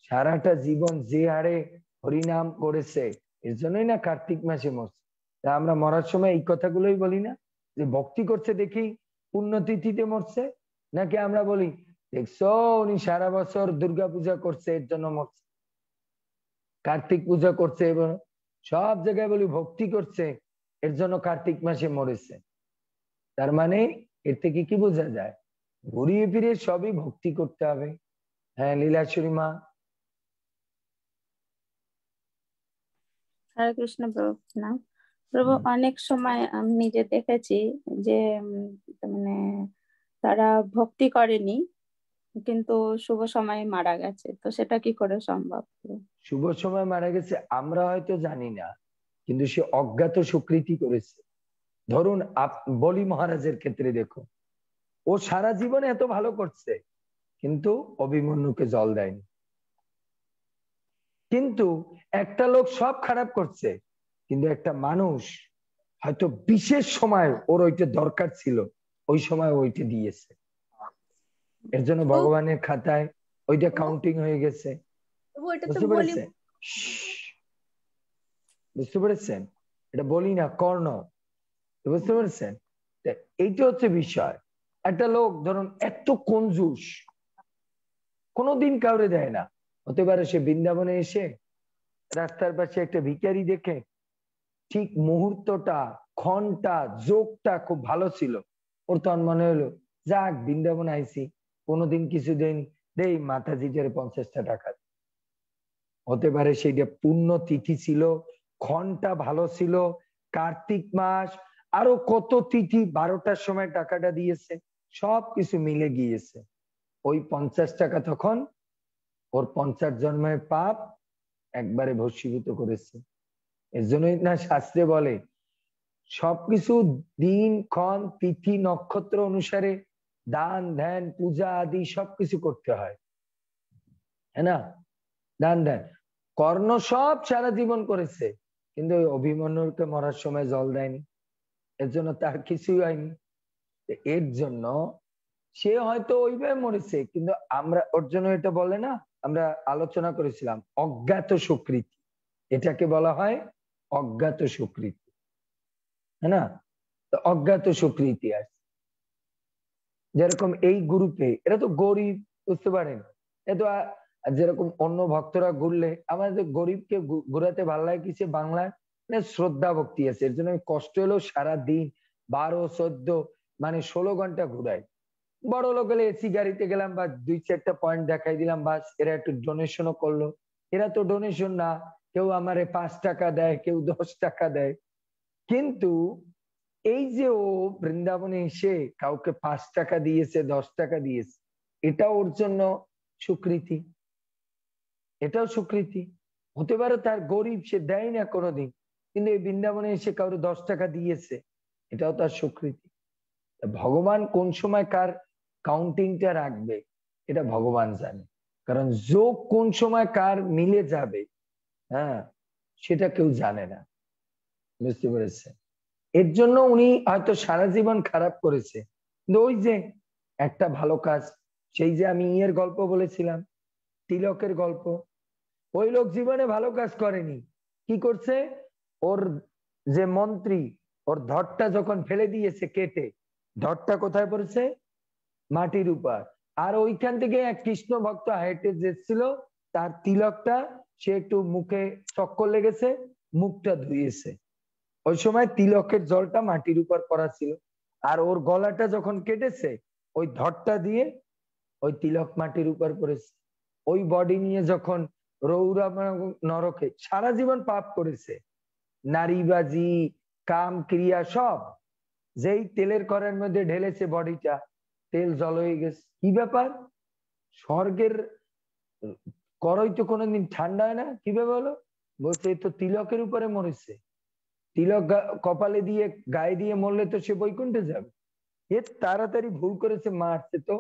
সারাটা জীবন যে হারে হরিনাম করেছে, এর জন্যই না কার্তিক মাসে মরছে। তা আমরা মরার সময় এই কথাগুলোই বলি না, যে ভক্তি করছে দেখি পুণ্যতিথিতে মরছে, নাকি আমরা বলি দেখছো উনি সারা বছর দুর্গা পূজা করছে এর জন্য মরছে, কার্তিক পূজা করছে, এবং সব জায়গায় বলি ভক্তি করছে এর জন্য কার্তিক মাসে মরেছে। তার মানে এর থেকে কি বোঝা যায়? ঘুরিয়ে ফিরে সবই ভক্তি করতে হবে। হ্যাঁ লীলাশ্বরী মা। হরে কৃষ্ণ প্রভু। না প্রভু, অনেক সময় আমি নিজে দেখেছি যে মানে তারা ভক্তি করেনি কিন্তু শুভ সময়ে মারা গেছে, তো সেটা কি করে সম্ভব? শুভ সময় মারা গেছে আমরা হয়তো জানি না, কিন্তু সে অজ্ঞাত সুকৃতি করেছে। ধরুন বলি মহারাজের ক্ষেত্রে দেখো, ও সারা জীবনে এত ভালো করছে কিন্তু অভিমন্যুকে জল দেয়নি। কিন্তু একটা লোক সব খারাপ করছে, কিন্তু একটা মানুষ হয়তো বিশেষ সময় ওর ওইটা দরকার ছিল, ওই সময় ওইটা দিয়েছে, এর জন্য ভগবানের খাতায় ওইটা কাউন্টিং হয়ে গেছে। বুঝতে পেরেছেন? বুঝতে পেরেছেন? এটা বলি না কর্ণ, বুঝতে পেরেছেন? এইটা হচ্ছে বিষয়। একটা লোক ধরুন এত কঞ্জুস, কোনোদিন কাউরে দেয় না, হতে পারে সে বৃন্দাবনে এসে রাস্তার পাশে একটা ভিখারি দেখে ঠিক মুহূর্তটা, ক্ষণটা, যোগটা খুব ভালো ছিল, ওর তখন মনে হলো যাক বৃন্দাবন আইসি, কোনোদিন কিছু দেন দেই মাতাজিটার 50টা টাকা। হতে পারে সেইটা পূর্ণ তিথি ছিল, ক্ষণটা ভালো ছিল, কার্তিক মাস, আরো কত তিথি, 12টার সময় টাকাটা দিয়েছে, সবকিছু মিলে গিয়েছে। ওই 50 টাকা তখন ওর 50 জন্মের পাপ একবারে ভস্মীভূত করেছে। এর জন্যই না শাস্ত্রে বলে সবকিছু দিন ক্ষণ তিথি নক্ষত্র অনুসারে দান ধ্যান পূজা আদি সবকিছু করতে হয়, হ্যাঁ না? দান ধ্যান কর্ণ সব সারা জীবন করেছে, কিন্তু ওই অভিমন্যুকে মরার সময় জল দেয়নি, এর জন্য তার কিছুই হয়নি। এর জন্য সে হয়তো ওইভাবে মরেছে, কিন্তু আমরা ওর জন্য এটা বলে না, আমরা আলোচনা করেছিলাম অজ্ঞাত সুকৃতি, এটাকে বলা হয় অজ্ঞাত সুকৃতি, হ্যাঁ না? তো অজ্ঞাত সুকৃতি আছে, যেরকম এই গ্রুপে এরা তো গরিব, বুঝতে পারেন? এ তো যেরকম অন্য ভক্তরা ঘুরলে আমাদের গরিবকে ঘুরাতে ভালো লাগে কিছু বাংলায় শ্রদ্ধা ভক্তি আছে, এর জন্য কষ্ট হলেও সারা দিন 12, 14 মানে 16 ঘন্টা ঘুরাই। বড় লোক হলে এসি গাড়িতে গেলাম বা 2-4টা পয়েন্ট দেখাই দিলাম, বাস এরা একটু ডোনেশনও করলো। এরা তো ডোনেশন না, কেউ আমারে 5 টাকা দেয়, কেউ 10 টাকা দেয়, কিন্তু এই যে ও বৃন্দাবনে এসে কাউকে 5 টাকা দিয়েছে, 10 টাকা দিয়েছে, এটা ওর জন্য স্বীকৃতি, এটাও স্বীকৃতি। হতে পারে তার গরিব, সে দেয় না কোনোদিন, কিন্তু এই বৃন্দাবনে এসে কাউকে 10 টাকা দিয়েছে, এটাও তার স্বীকৃতি। ভগবান কোন সময় কার কাউন্টিংটা রাখবে এটা ভগবান জানে, কারণ যোগ কোন সময় কার মিলে যাবে, হ্যাঁ, সেটা কেউ জানে না। বুঝতে পেরেছে? এর জন্য উনি হয়তো সারা জীবন খারাপ করেছে, কিন্তু ওই যে একটা ভালো কাজ, সেই যে আমি ইয়ের গল্প বলেছিলাম, তিলকের গল্প, ওই লোক জীবনে ভালো কাজ করেনি, কি করছে, ওর যে মন্ত্রী ওর ধরটা যখন ফেলে দিয়েছে কেটে, ধরটা কোথায় পড়েছে? মাটির উপর। আর ওইখান থেকে এক কৃষ্ণ ভক্ত হেঁটে যেছিল, তার তিলকটা সে একটু মুখে চক্কর লেগেছে, মুখটা ধুয়েছে, ওই সময় তিলকের জলটা মাটির উপর পড়া ছিল, আর ওর গলাটা যখন কেটেছে ওই ধরটা দিয়ে ওই তিলক মাটির উপর পড়েছে। ওই বডি নিয়ে যখন রৌরা নরকে সারা জীবন পাপ করেছে, নারীবাজি, কাম ক্রিয়া সব, যেই তেলের কড়ার মধ্যে ঢেলেছে বডিটা, তেল জল হয়ে গেছে। কি ব্যাপার? স্বর্গের কড়াই তো কোনোদিন ঠান্ডা হয় না, কিভাবে হলো? বলছে তো তিলকের উপরে মরেছে, তিলক কপালে দিয়ে গায়ে দিয়ে মরলে তো সে বৈকুণ্ঠে যাবে। এ তাড়াতাড়ি ভুল করেছে, মারছে তো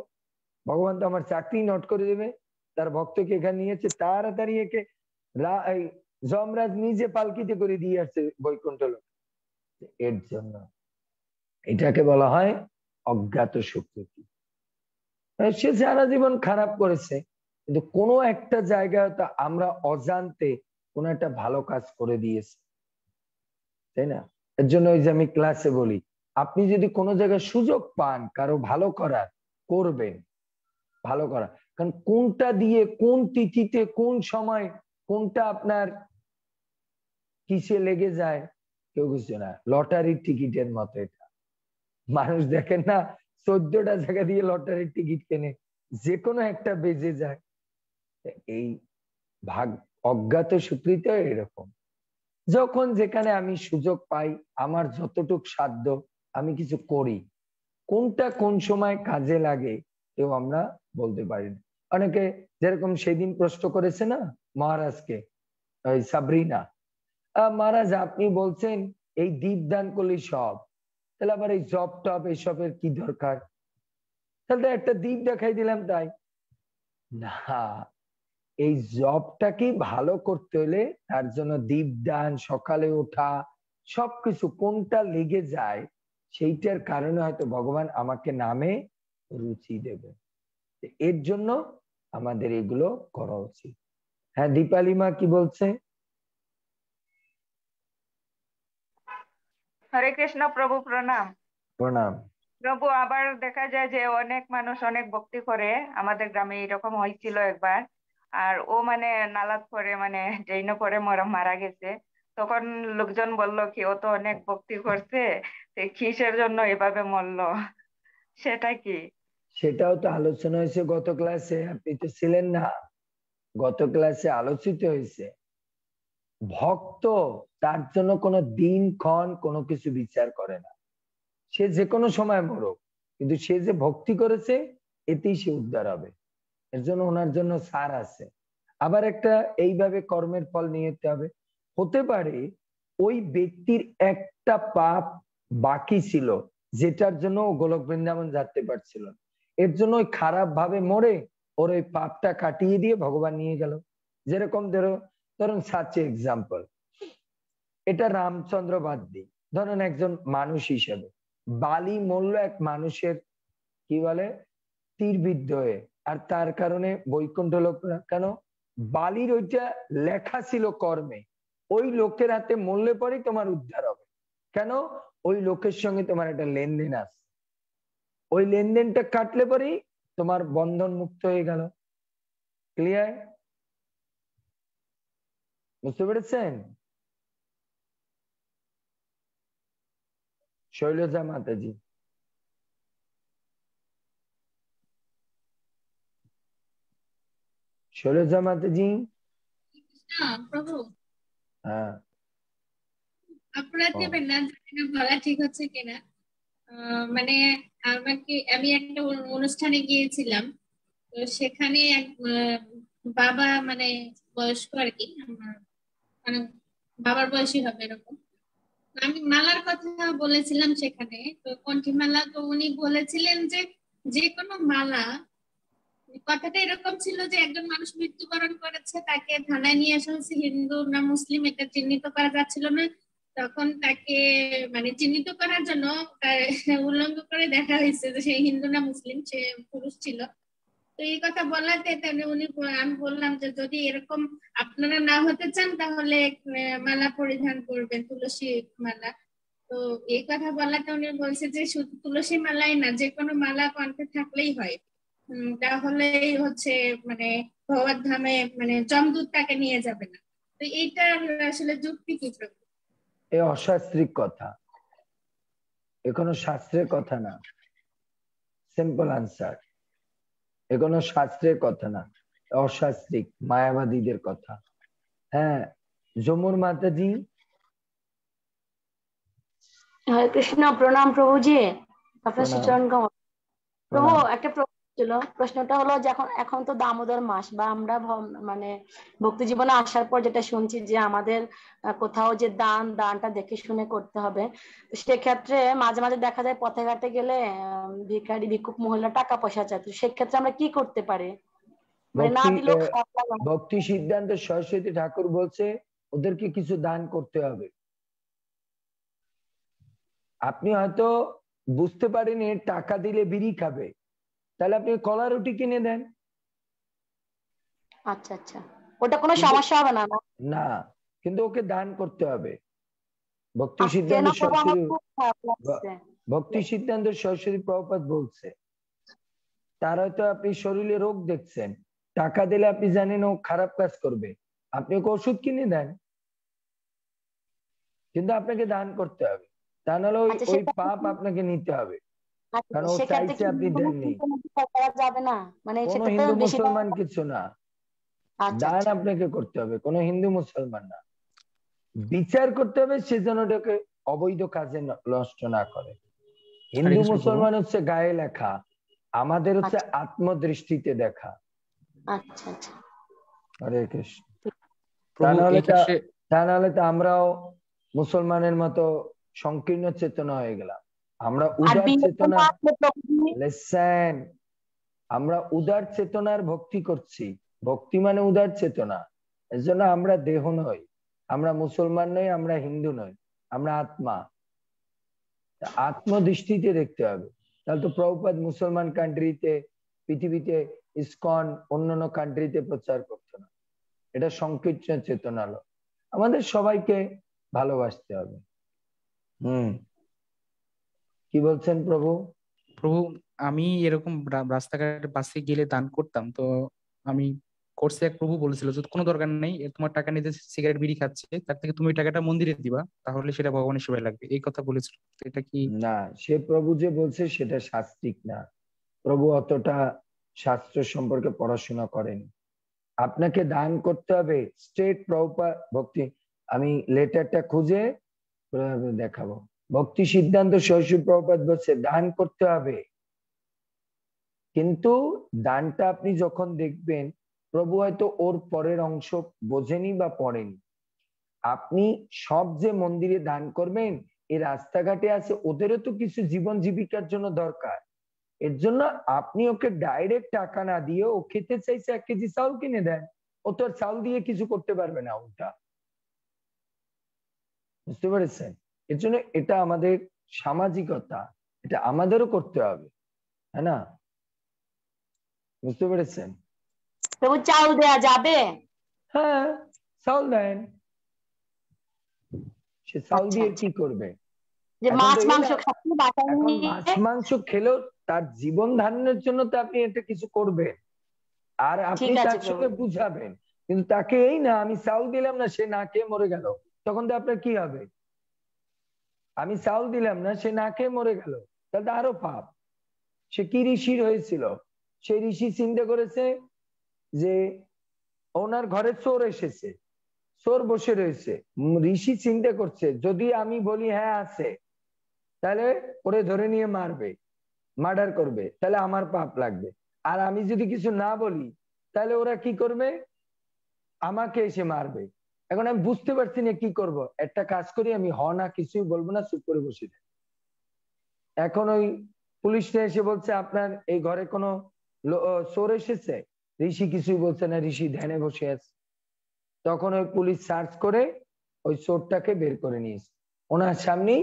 ভগবান তো আমার চাকরি নট করে দেবে, তার ভক্তকে এখানে নিয়েছে, তাড়াতাড়ি একে যমরাজ নিজে পালকিতে করে দিয়ে আসছে বৈকুণ্ঠ লোক। এর জন্য এটাকে বলা হয় অজ্ঞাত স্বীকৃতি। সে সারা জীবন খারাপ করেছে, কিন্তু কোনো একটা জায়গায় তো আমরা অজান্তে কোনো একটা ভালো কাজ করে দিয়েছি, তাই না? এর জন্য ওই যে আমি ক্লাসে বলি আপনি যদি কোনো জায়গায় সুযোগ পান কারো ভালো করার, করবেন ভালো করা। কারণ কোনটা দিয়ে কোন তিথিতে কোন সময় কোনটা আপনার কিসে লেগে যায় কেউ কিছু না। লটারির টিকিটের মতো এটা। মানুষ দেখেন না 14টা জায়গা দিয়ে লটারির টিকিট কেনে, যে কোনো একটা বেজে যায়। এই ভাগ অজ্ঞাত সূত্রিত এরকম। যখন যেখানে আমি সুযোগ পাই, আমার যতটুক সাধ্য আমি কিছু করি, কোনটা কোন সময় কাজে লাগে কেউ আমরা বলতে পারি না। অনেকে যেরকম সেদিন প্রশ্ন করেছে না মহারাজকে, ওই সাবরিনা, মহারাজ আপনি বলছেন এই দীপ দান করলে সব, তাহলে আবার এই জব টপ এইসবের কি দরকার? তাহলে একটা দ্বীপ দেখাই দিলাম তাই না। এই জবটাকে ভালো করতে হলে তার জন্য দীপদান, সকালে ওঠা, সবকিছু কোনটা লেগে যায় সেইটার কারণে হয়তো ভগবান আমাকে নামে রুচি দেবে। এর জন্য আমাদের এগুলো করা উচিত। হ্যাঁ, দীপালি মা কি বলছে? হরে কৃষ্ণ প্রভু, প্রণাম। প্রণাম প্রভু। আবার দেখা যায় যে অনেক মানুষ অনেক ভক্তি করে, আমাদের গ্রামে এরকম হয়েছিল একবার। আর ও মানে নালাত পরে, মানে জৈন পরে মারা গেছে। তখন লোকজন বলল কি ও তো অনেক ভক্তি করছে, কিসের জন্য এভাবে মরলো, সেটা কি? সেটাও তো আলোচনা হয়েছে গত ক্লাসে, আপনি তো ছিলেন না। গত ক্লাসে আলোচিত হয়েছে ভক্ত তার জন্য কোনো দিন ক্ষণ কোনো কিছু বিচার করে না, সে যে কোনো সময় মরুক, কিন্তু সে যে ভক্তি করেছে এতেই সে উদ্ধার হবে। এর জন্য ওনার জন্য সার আছে। আবার একটা এইভাবে কর্মের ফল নিয়ে যেতে হবে। হতে পারে ওই ব্যক্তির একটা পাপ বাকি ছিল যেটার জন্য ও গোলক বৃন্দাবন যেতে পারছিল না, এর জন্য ওই খারাপ ভাবে মরে ওর ওই পাপটা কাটিয়ে দিয়ে ভগবান নিয়ে গেল। যেরকম ধরুন সাচে এক্সাম্পল, এটা রামচন্দ্র বাদ দিই, ধরুন একজন মানুষ হিসেবে বালি মরল এক মানুষের কি বলে তীরবিদ্ধ হয়ে, আর তার কারণে বৈকুণ্ঠ লোক। কেন? বালির ওইটা লেখা ছিল কর্মে, ওই লোকের হাতে মরলে পরেই তোমার উদ্ধার হবে। কেন? ওই লোকের সঙ্গে তোমার একটা লেনদেন আছে, ওই লেনদেনটা কাটলে পরেই তোমার বন্ধন মুক্ত হয়ে গেল। ক্লিয়ার? বুঝতে পেরেছেন? শৈলজা মাতাজি, শৈলজা মাতাজি। প্রভু হ্যাঁ, আপনারা দেবেন না, জানি না বলা ঠিক হচ্ছে কিনা। মানে আমি একটা অনুষ্ঠানে গিয়েছিলাম, তো সেখানে এক বাবা, মানে বয়স্ক আর কি, মানে বাবার বয়সী হবে এরকম। আমি মালার কথা বলেছিলাম সেখানে, তো কণ্ঠী মালা, তো উনি বলেছিলেন যে যে কোনো মালা, কথাটা এরকম ছিল যে একজন মানুষ মৃত্যুবরণ করেছে, তাকে থানায় নিয়ে আসা হয়েছে, হিন্দু না মুসলিম এটা চিহ্নিত করা যাচ্ছিল না। তখন তাকে মানে চিহ্নিত করার জন্য তার উল্লঙ্ঘ করে দেখা হয়েছে যে সে হিন্দু না মুসলিম, সে পুরুষ ছিল। তো এই কথা বলাতে আমি বললাম যে যদি এরকম আপনারা না হতে চান তাহলে মালা পরিধান করবেন, তুলসী মালা। তো এই কথা বলাতে উনি বলছে যে শুধু তুলসী মালাই না, যে কোনো মালা কণ্ঠে থাকলেই হয়, তাহলেই হচ্ছে মানে ভগবত ধামে মানে যমদূত তাকে নিয়ে যাবে না। তো এইটা আসলে যুক্তি কি? এ অশাস্ত্রিক কথা, এ কোনো শাস্ত্রের কথা না। সিম্পল আনসার, এ কোনো শাস্ত্রের কথা না, অশাস্ত্রিক মায়াবাদীদের কথা। হ্যাঁ, যমুর মাতাজি। হরে কৃষ্ণ, প্রণাম প্রভুজি, আপনার শ্রীচরণ কমল। প্রভু, একটা প্রশ্ন ছিল। প্রশ্নটা হলো যে এখন তো দামোদর মাস, বা আমরা মানে ভক্তি জীবনে আসার পর যেটা শুনছি যে আমাদের কোথাও যে দানটা দেখে শুনে করতে হবে, তো সেক্ষেত্রে মাঝে মাঝে দেখা যায় পথে ঘাটে গেলে ভিখারি ভিক্ষুক মহিলা টাকা পয়সা চায়, তো সেক্ষেত্রে আমরা কি করতে পারি? মানে না দিলেও খারাপ লাগে। ভক্তি সিদ্ধান্ত সরস্বতী ঠাকুর বলছে ওদেরকে কিছু দান করতে হবে। আপনি হয়তো বুঝতে পারেনি টাকা দিলে বিড়ি খাবে, তাহলে আপনি কলা রুটি কিনে দেন। আচ্ছা আচ্ছা, ওটা কোনো সমস্যা হবে না? না, কিন্তু ওকে দান করতে হবে। ভক্তি সিদ্ধান্ত ভক্তি সিদ্ধান্ত সরস্বতী প্রভুপাদ বলছে, তার হয়তো আপনি শরীরে রোগ দেখছেন, টাকা দিলে আপনি জানেন ও খারাপ কাজ করবে, আপনি ওকে ওষুধ কিনে দেন, কিন্তু আপনাকে দান করতে হবে, তা নাহলে ওই পাপ আপনাকে নিতে হবে, কারণ ও চাইছে আপনি দেননি। যাবে না, মানে কোন হিন্দু মুসলমান কিছু না, দান আপনাকে করতে হবে, কোন হিন্দু মুসলমান না। বিচার করতে হবে সে যেন ওটাকে অবৈধ কাজে নষ্ট না করে। হিন্দু মুসলমান হচ্ছে গায়ে লেখা, আমাদের হচ্ছে আত্মদৃষ্টিতে দেখা। আচ্ছা আচ্ছা, হরে কৃষ্ণ। তা নাহলে তো আমরাও মুসলমানের মতো সংকীর্ণ চেতনা হয়ে গেলাম। আমরা উদার চেতনা, লিসেন, আমরা উদার চেতনার ভক্তি করছি, ভক্তি মানে উদার চেতনা, এর জন্য আমরা দেহ নই, আমরা মুসলমান নই, আমরা হিন্দু নই, আমরা আত্মা। আত্মদৃষ্টিতে দেখতে হবে। তাহলে তো প্রভুপাদ মুসলমান কান্ট্রিতে, পৃথিবীতে ইসকন অন্যান্য কান্ট্রিতে প্রচার করতো না। এটা সংকীর্ণ চেতনা। আমাদের সবাইকে ভালোবাসতে হবে। কি বলছেন প্রভু? প্রভু, আমি এরকম রাস্তাঘাটে বাসে গেলে দান করতাম, তো আমি কোর্সে এক প্রভু বলেছিল যে কোনো দরকার নেই, তোমার টাকা নিতে সিগারেট বিড়ি খাচ্ছে, তার থেকে তুমি টাকাটা মন্দিরে দিবা, তাহলে সেটা ভগবানের সেবায় লাগবে, এই কথা বলেছিল। এটা কি না? সে প্রভু যে বলছে সেটা শাস্ত্রিক না। প্রভু অতটা শাস্ত্র সম্পর্কে পড়াশোনা করেন। আপনাকে দান করতে হবে স্ট্রেট প্রভুপাদ ভক্তি। আমি লেটারটা খুঁজে দেখাবো। ভক্তি সিদ্ধান্ত সরস্বতী প্রভুপাদ বলছে দান করতে হবে, কিন্তু দানটা আপনি যখন দেখবেন প্রভু হয়তো ওর পরের অংশ বোঝেনি বা পড়েনি। আপনি সব যে মন্দিরে দান করবেন, এই রাস্তাঘাটে আছে, ওদেরও তো কিছু জীবন জীবিকার জন্য দরকার। এর জন্য আপনি ওকে ডাইরেক্ট টাকা না দিয়ে, ও খেতে চাইছে 1 কেজি চাউল কিনে দেন, ও তো আর চাউল দিয়ে কিছু করতে পারবে না ওটা, বুঝতে পেরেছেন? এর জন্য এটা আমাদের সামাজিকতা, এটা আমাদেরও করতে হবে, তাই না? বুঝতে পেরেছেন? তবু চাউল দেয়া যাবে? হ্যাঁ, চাউল দেন। সে চাউল দিয়ে কি করবে? যে মাছ মাংস মাছ মাংস খেলেও তার জীবন ধারণের জন্য তো আপনি এটা কিছু করবেন, আর আপনি তার সঙ্গে বুঝাবেন, কিন্তু তাকে এই না আমি চাউল দিলাম না সে না খেয়ে মরে গেল, তখন তো আপনার কি হবে? আমি চাউল দিলাম না সে না খেয়ে মরে গেল, তাহলে আরো পাপ। সে কি ঋষির হয়েছিল? সেই ঋষি চিন্তা করেছে যে ওনার ঘরে চোর এসেছে, চোর বসে রয়েছে, ঋষি চিন্তা করছে যদি আমি বলি হ্যাঁ আছে, তাহলে ওরে ধরে নিয়ে মারবে, মার্ডার করবে, তাহলে আমার পাপ লাগবে। আর আমি যদি কিছু না বলি তাহলে ওরা কি করবে? আমাকে এসে মারবে। এখন আমি বুঝতে পারছি না কি করব, একটা কাজ করি, আমি হ না কিছুই বলবো না, চুপ করে বসে থাকি। এখন ওই পুলিশটা এসে বলছে আপনার এই ঘরে কোনো চোর এসেছে, ঋষি কিছুই বলছে না, ঋষি ধ্যানে বসে আছে। তখন ওই পুলিশ সার্চ করে ওই চোরটাকে বের করে নিয়েছে ওনার সামনেই।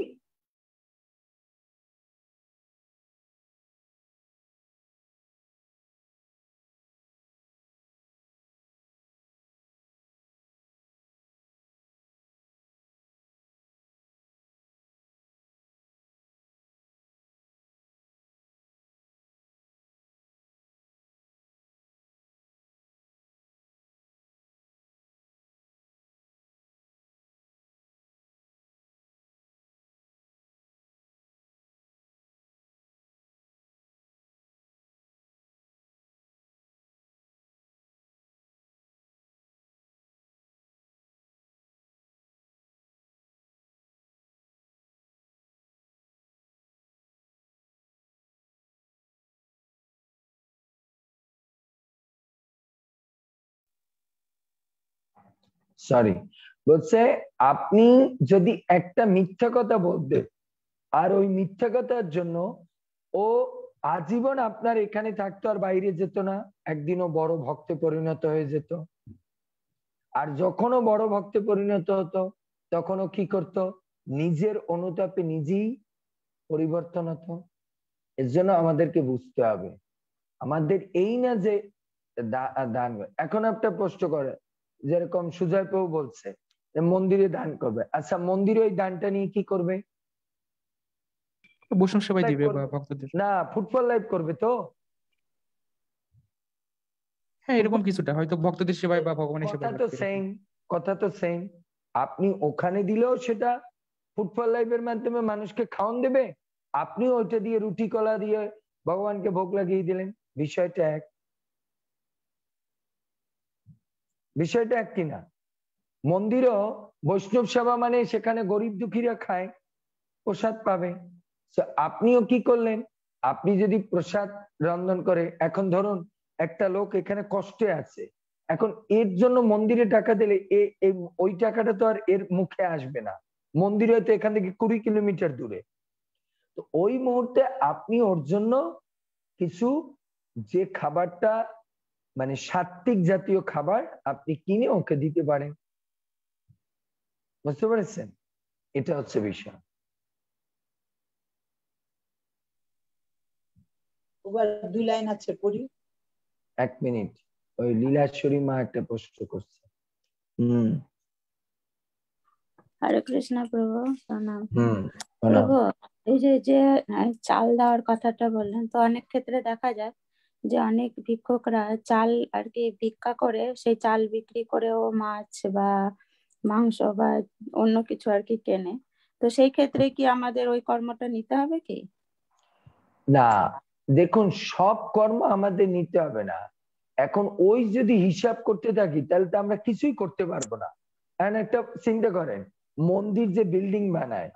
সরি, বলছে আপনি যদি একটা মিথ্যা কথা বলতে, আর ওই মিথ্যা কথার জন্য ও আজীবন আপনার এখানে থাকতো আর বাইরে যেত না, একদিনও বড় ভক্তে পরিণত হয়ে যেত। আর যখনও বড় ভক্তে পরিণত হতো তখনও কি করত? নিজের অনুতাপে নিজেই পরিবর্তন হতো। এর জন্য আমাদেরকে বুঝতে হবে, আমাদের এই না যে দান। এখন একটা প্রশ্ন করে, যেরকম সুজয় প্রভু বলছে মন্দিরে দান করবে, আচ্ছা মন্দিরে ওই দানটা নিয়ে কি করবে? বৈষ্ণব সেবাই লাইভ দিবে বা করবে ভক্তদের। না, ফুটবল লাইভ করবে তো। হ্যাঁ এরকম কিছুটা হয়তো ভক্তদের সেবায় বা ভগবানের কথা সেবায় তো লাগবে এরকম। সেম, কথা তো সেম। আপনি ওখানে দিলেও সেটা ফুটবল লাইভের মাধ্যমে মানুষকে খাওয়ান দেবে, আপনি ওইটা দিয়ে রুটি কলা দিয়ে ভগবানকে ভোগ লাগিয়ে দিলেন, বিষয়টা এক, বিষয়টা এক কিনা। মন্দিরও বৈষ্ণব সেবা মানে সেখানে গরিব দুঃখীরা খায়, প্রসাদ পাবে। আপনিও কি করলেন, আপনি যদি প্রসাদ রন্ধন করে, এখন ধরুন একটা লোক এখানে কষ্টে আছে, এখন এর জন্য মন্দিরে টাকা দিলে ওই টাকাটা তো আর এর মুখে আসবে না, মন্দির হয়তো এখান থেকে 20 কিলোমিটার দূরে। তো ওই মুহূর্তে আপনি ওর জন্য কিছু, যে খাবারটা মানে সাত্বিক জাতীয় খাবার আপনি কিনে ওকে দিতে পারেন, বুঝতে পেরেছেন? এটা হচ্ছে বিষয়। ওবার 2 লাইন আছে, পড়ি। 1 মিনিট, ওই লীলাশ্বরী মা একটা প্রশ্ন করছে। হরে কৃষ্ণ প্রভু, প্রণাম। প্রণাম। প্রভু, এই যে চাল দেওয়ার কথাটা বললেন, তো অনেক ক্ষেত্রে দেখা যায় যে অনেক ভিক্ষুকরা চাল আর কি ভিক্ষা করে, সেই চাল বিক্রি করেও মাছ বা মাংস বা অন্য কিছু আর কি কেনে, তো সেই ক্ষেত্রে কি আমাদের ওই কর্মটা নিতে হবে কি? না, দেখুন সব কর্ম আমাদের নিতে হবে না। এখন ওই যদি হিসাব করতে থাকি তাহলে তো আমরা কিছুই করতে পারবো না। এখন একটা চিন্তা করেন, মন্দির যে বিল্ডিং বানায়,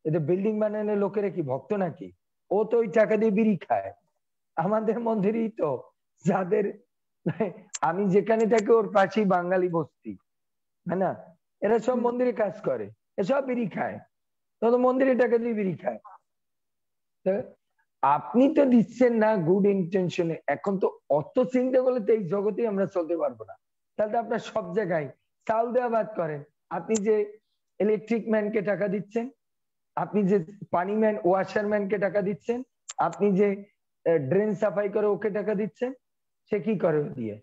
এটা বিল্ডিং বানানোর লোকেরা কি ভক্ত নাকি? ও তো ওই টাকা দিয়ে বিড়ি খায়। আমাদের মন্দিরই তো যাদের, আমি যেখানে থাকি ওর পাশেই বাঙালি বস্তি, হ্যাঁ না, এরা সব মন্দিরে কাজ করে, এসব বিড়ি খায়, তো মন্দিরে টাকা দিয়ে বিড়ি খায়। আপনি তো দিচ্ছেন না গুড ইন্টেনশনে, এখন তো অত চিন্তা করলে তো এই জগতে আমরা চলতে পারবো না। তাহলে তো আপনার সব জায়গায় চাল দেওয়া বাদ করেন, আপনি যে ইলেকট্রিক ম্যানকে টাকা দিচ্ছেন, আপনি যে পানি ম্যান ওয়াশার ম্যানকে টাকা দিচ্ছেন, আপনি যে ড্রেন সাফাই করে ওকে টাকা দিচ্ছেন, সে কি করে দিয়ে?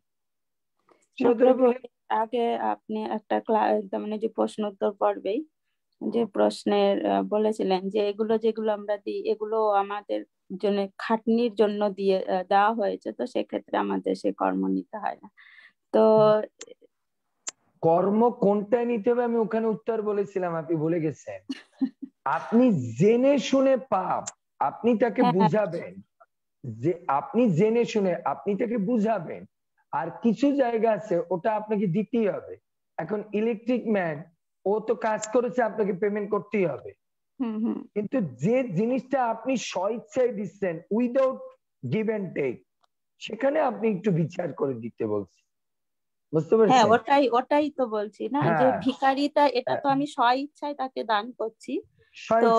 প্রভু, আগে আপনি একটা মানে যে প্রশ্ন উত্তর পর্বেই যে প্রশ্নের বলেছিলেন যে এগুলো যেগুলো আমরা দিই এগুলো আমাদের জন্য খাটনির জন্য দিয়ে দেওয়া হয়েছে, তো সেক্ষেত্রে আমাদের সে কর্ম নিতে হয় না। তো কর্ম কোনটায় নিতে হবে আমি ওখানে উত্তর বলেছিলাম, আপনি ভুলে গেছেন। আপনি জেনে শুনে পাপ, আপনি তাকে বুঝাবেন, যে আপনি জেনে শুনে আপনি তাকে বুঝাবেন, আর কিছু জায়গা আছে ওটা আপনাকে দিতেই হবে। এখন ইলেকট্রিক ম্যান ও তো কাজ করেছে, আপনাকে পেমেন্ট করতেই হবে, কিন্তু যে জিনিসটা আপনি স্বইচ্ছায় দিচ্ছেন উইদাউট গিভ এন্ড টেক, সেখানে আপনি একটু বিচার করে দিতে বলছি, বুঝতে হ্যাঁ, পারছেন? ওটাই তো বলছি না, যে ভিখারিটা এটা তো আমি স্বইচ্ছায় তাকে দান করছি, তো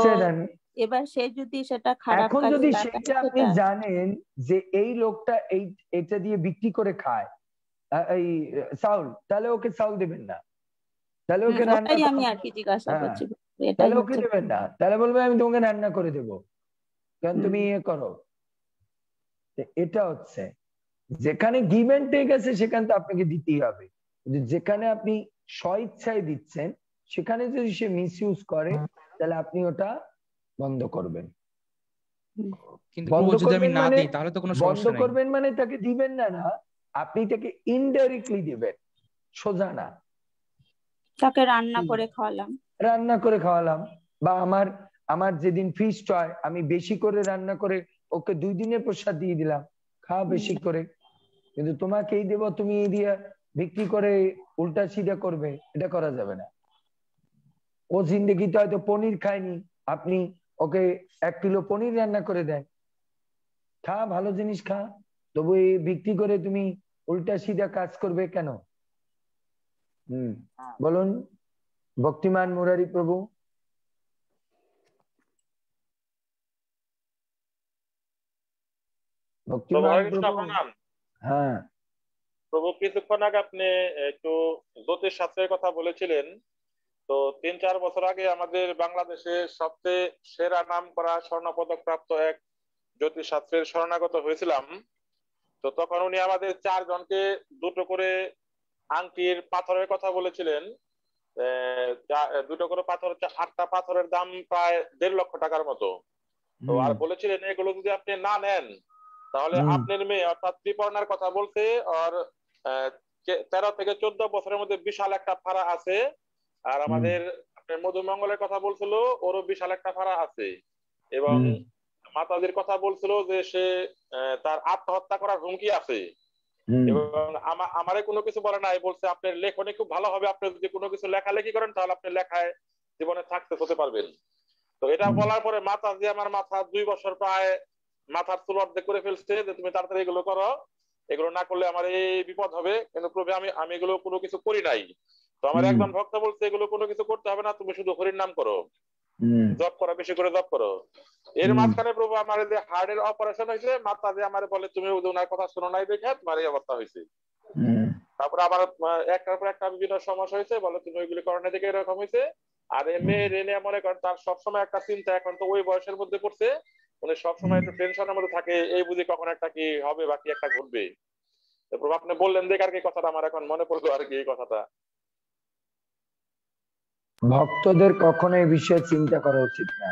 এবার সে যদি সেটা খারাপ এখন কাজে যদি লাগায়, সেটা আপনি জানেন যে এই লোকটা এটা দিয়ে বিক্রি করে খায় এই চাউল, তাহলে ওকে চাউল দেবেন না, তাহলে ওকে রান্না, ওটাই আমি আর কি জিজ্ঞাসা করছি, তাহলে ওকে দেবেন না, তাহলে বলবে আমি তোমাকে রান্না করে দেবো, কারণ তুমি ইয়ে করো। এটা হচ্ছে যেখানে গিভ এন্ড টেক আছে সেখানে তো আপনাকে দিতেই হবে, যেখানে আপনি স্বইচ্ছায় দিচ্ছেন সেখানে যদি সে মিস ইউজ করে তাহলে আপনি ওটা বন্ধ করবেন। বন্ধ করবেন মানে, বন্ধ করবেন মানে তাকে দিবেন না, না আপনি তাকে ইনডাইরেক্টলি দিবেন, সোজা না। তাকে রান্না করে খাওয়ালাম, রান্না করে খাওয়ালাম, বা আমার যেদিন ফিস্ট হয় আমি বেশি করে রান্না করে ওকে 2 দিনের প্রসাদ দিয়ে দিলাম, খাওয়া বেশি করে, কিন্তু তোমাকেই দেবো তুমি এই দিয়ে বিক্রি করে উল্টা সিধা করবে, এটা করা যাবে না। ও জিন্দগিতে হয়তো পনির খায়নি, আপনি ওকে 1 কিলো পনির রান্না করে দেন, খা ভালো জিনিস খা, তবু এই বিক্রি করে তুমি উল্টা সিধা কাজ করবে কেন? বলুন ভক্তিমান মুরারি প্রভু। ভক্তিমান প্রভু, হ্যাঁ প্রভু, কিছুক্ষণ আগে আপনি একটু জ্যোতিষ শাস্ত্রের কথা বলেছিলেন, তো 3-4 বছর আগে আমাদের বাংলাদেশে সবচেয়ে সেরা নাম করা স্বর্ণপদক প্রাপ্ত এক জ্যোতিষ শাস্ত্রের শরণাগত হয়েছিলাম। তো তখন উনি আমাদের 4 জনকে 2টো করে আংটির পাথরের কথা বলেছিলেন, 2টো করে পাথর, 8টা পাথরের দাম প্রায় 1.5 লক্ষ টাকার মতো। তো আর বলেছিলেন এগুলো যদি আপনি না নেন তাহলে আপনার মেয়ে অর্থাৎ ত্রিপর্ণার কথা বলছে আর 13 থেকে 14 বছরের মধ্যে বিশাল একটা ফাড়া আছে, আর আমাদের আপনার মধুমঙ্গলের কথা বলছিল ওরও বিশাল একটা ফাড়া আছে, এবং মাতাজির কথা বলছিল যে সে তার আত্মহত্যা করার হুমকি আছে, এবং আমারে কোনো কিছু বলে নাই, বলছে আপনার লেখনী খুব ভালো হবে, আপনি যদি কোনো কিছু লেখালেখি করেন তাহলে আপনি লেখায় জীবনে থাকতে হতে পারবেন। তো এটা বলার পরে মাতাজি আমার মাথা 2 বছর প্রায় মাথার চুল অর্ধেক করে ফেলছে যে তুমি তাড়াতাড়ি এগুলো করো, এগুলো না করলে আমার এই বিপদ হবে। কিন্তু প্রভু আমি এগুলো কোনো কিছু করি নাই। তো আমার একজন ভক্ত বলছে এগুলো কোনো কিছু করতে হবে না, তুমি শুধু হরির নাম করো, জপ করো, বেশি করে জপ করো। এর মাঝখানে প্রভু আমার যে হার্টের অপারেশন হয়েছে, মাতাজি আমার বলে তুমি ওনার কথা শোনো নাই দেখে তোমার এই অবস্থা হয়েছে। তারপরে আবার একটার পর একটা বিভিন্ন সমস্যা হয়েছে, বলে তুমি ওইগুলি করোনা দেখে এরকম হয়েছে। আর মেয়ে রেনে মনে করেন তার সবসময় একটা চিন্তা, এখন তো ওই বয়সের মধ্যে পড়ছে, উনি সবসময় একটু টেনশনের মধ্যে থাকে, এই বুঝি কখন একটা কি হবে বা কি একটা ঘটবে। প্রভু আপনি বললেন দেখ আর কি কথাটা আমার এখন মনে পড়লো আর কি এই কথাটা। ভক্তদের কখনো এই বিষয়ে চিন্তা করা উচিত না।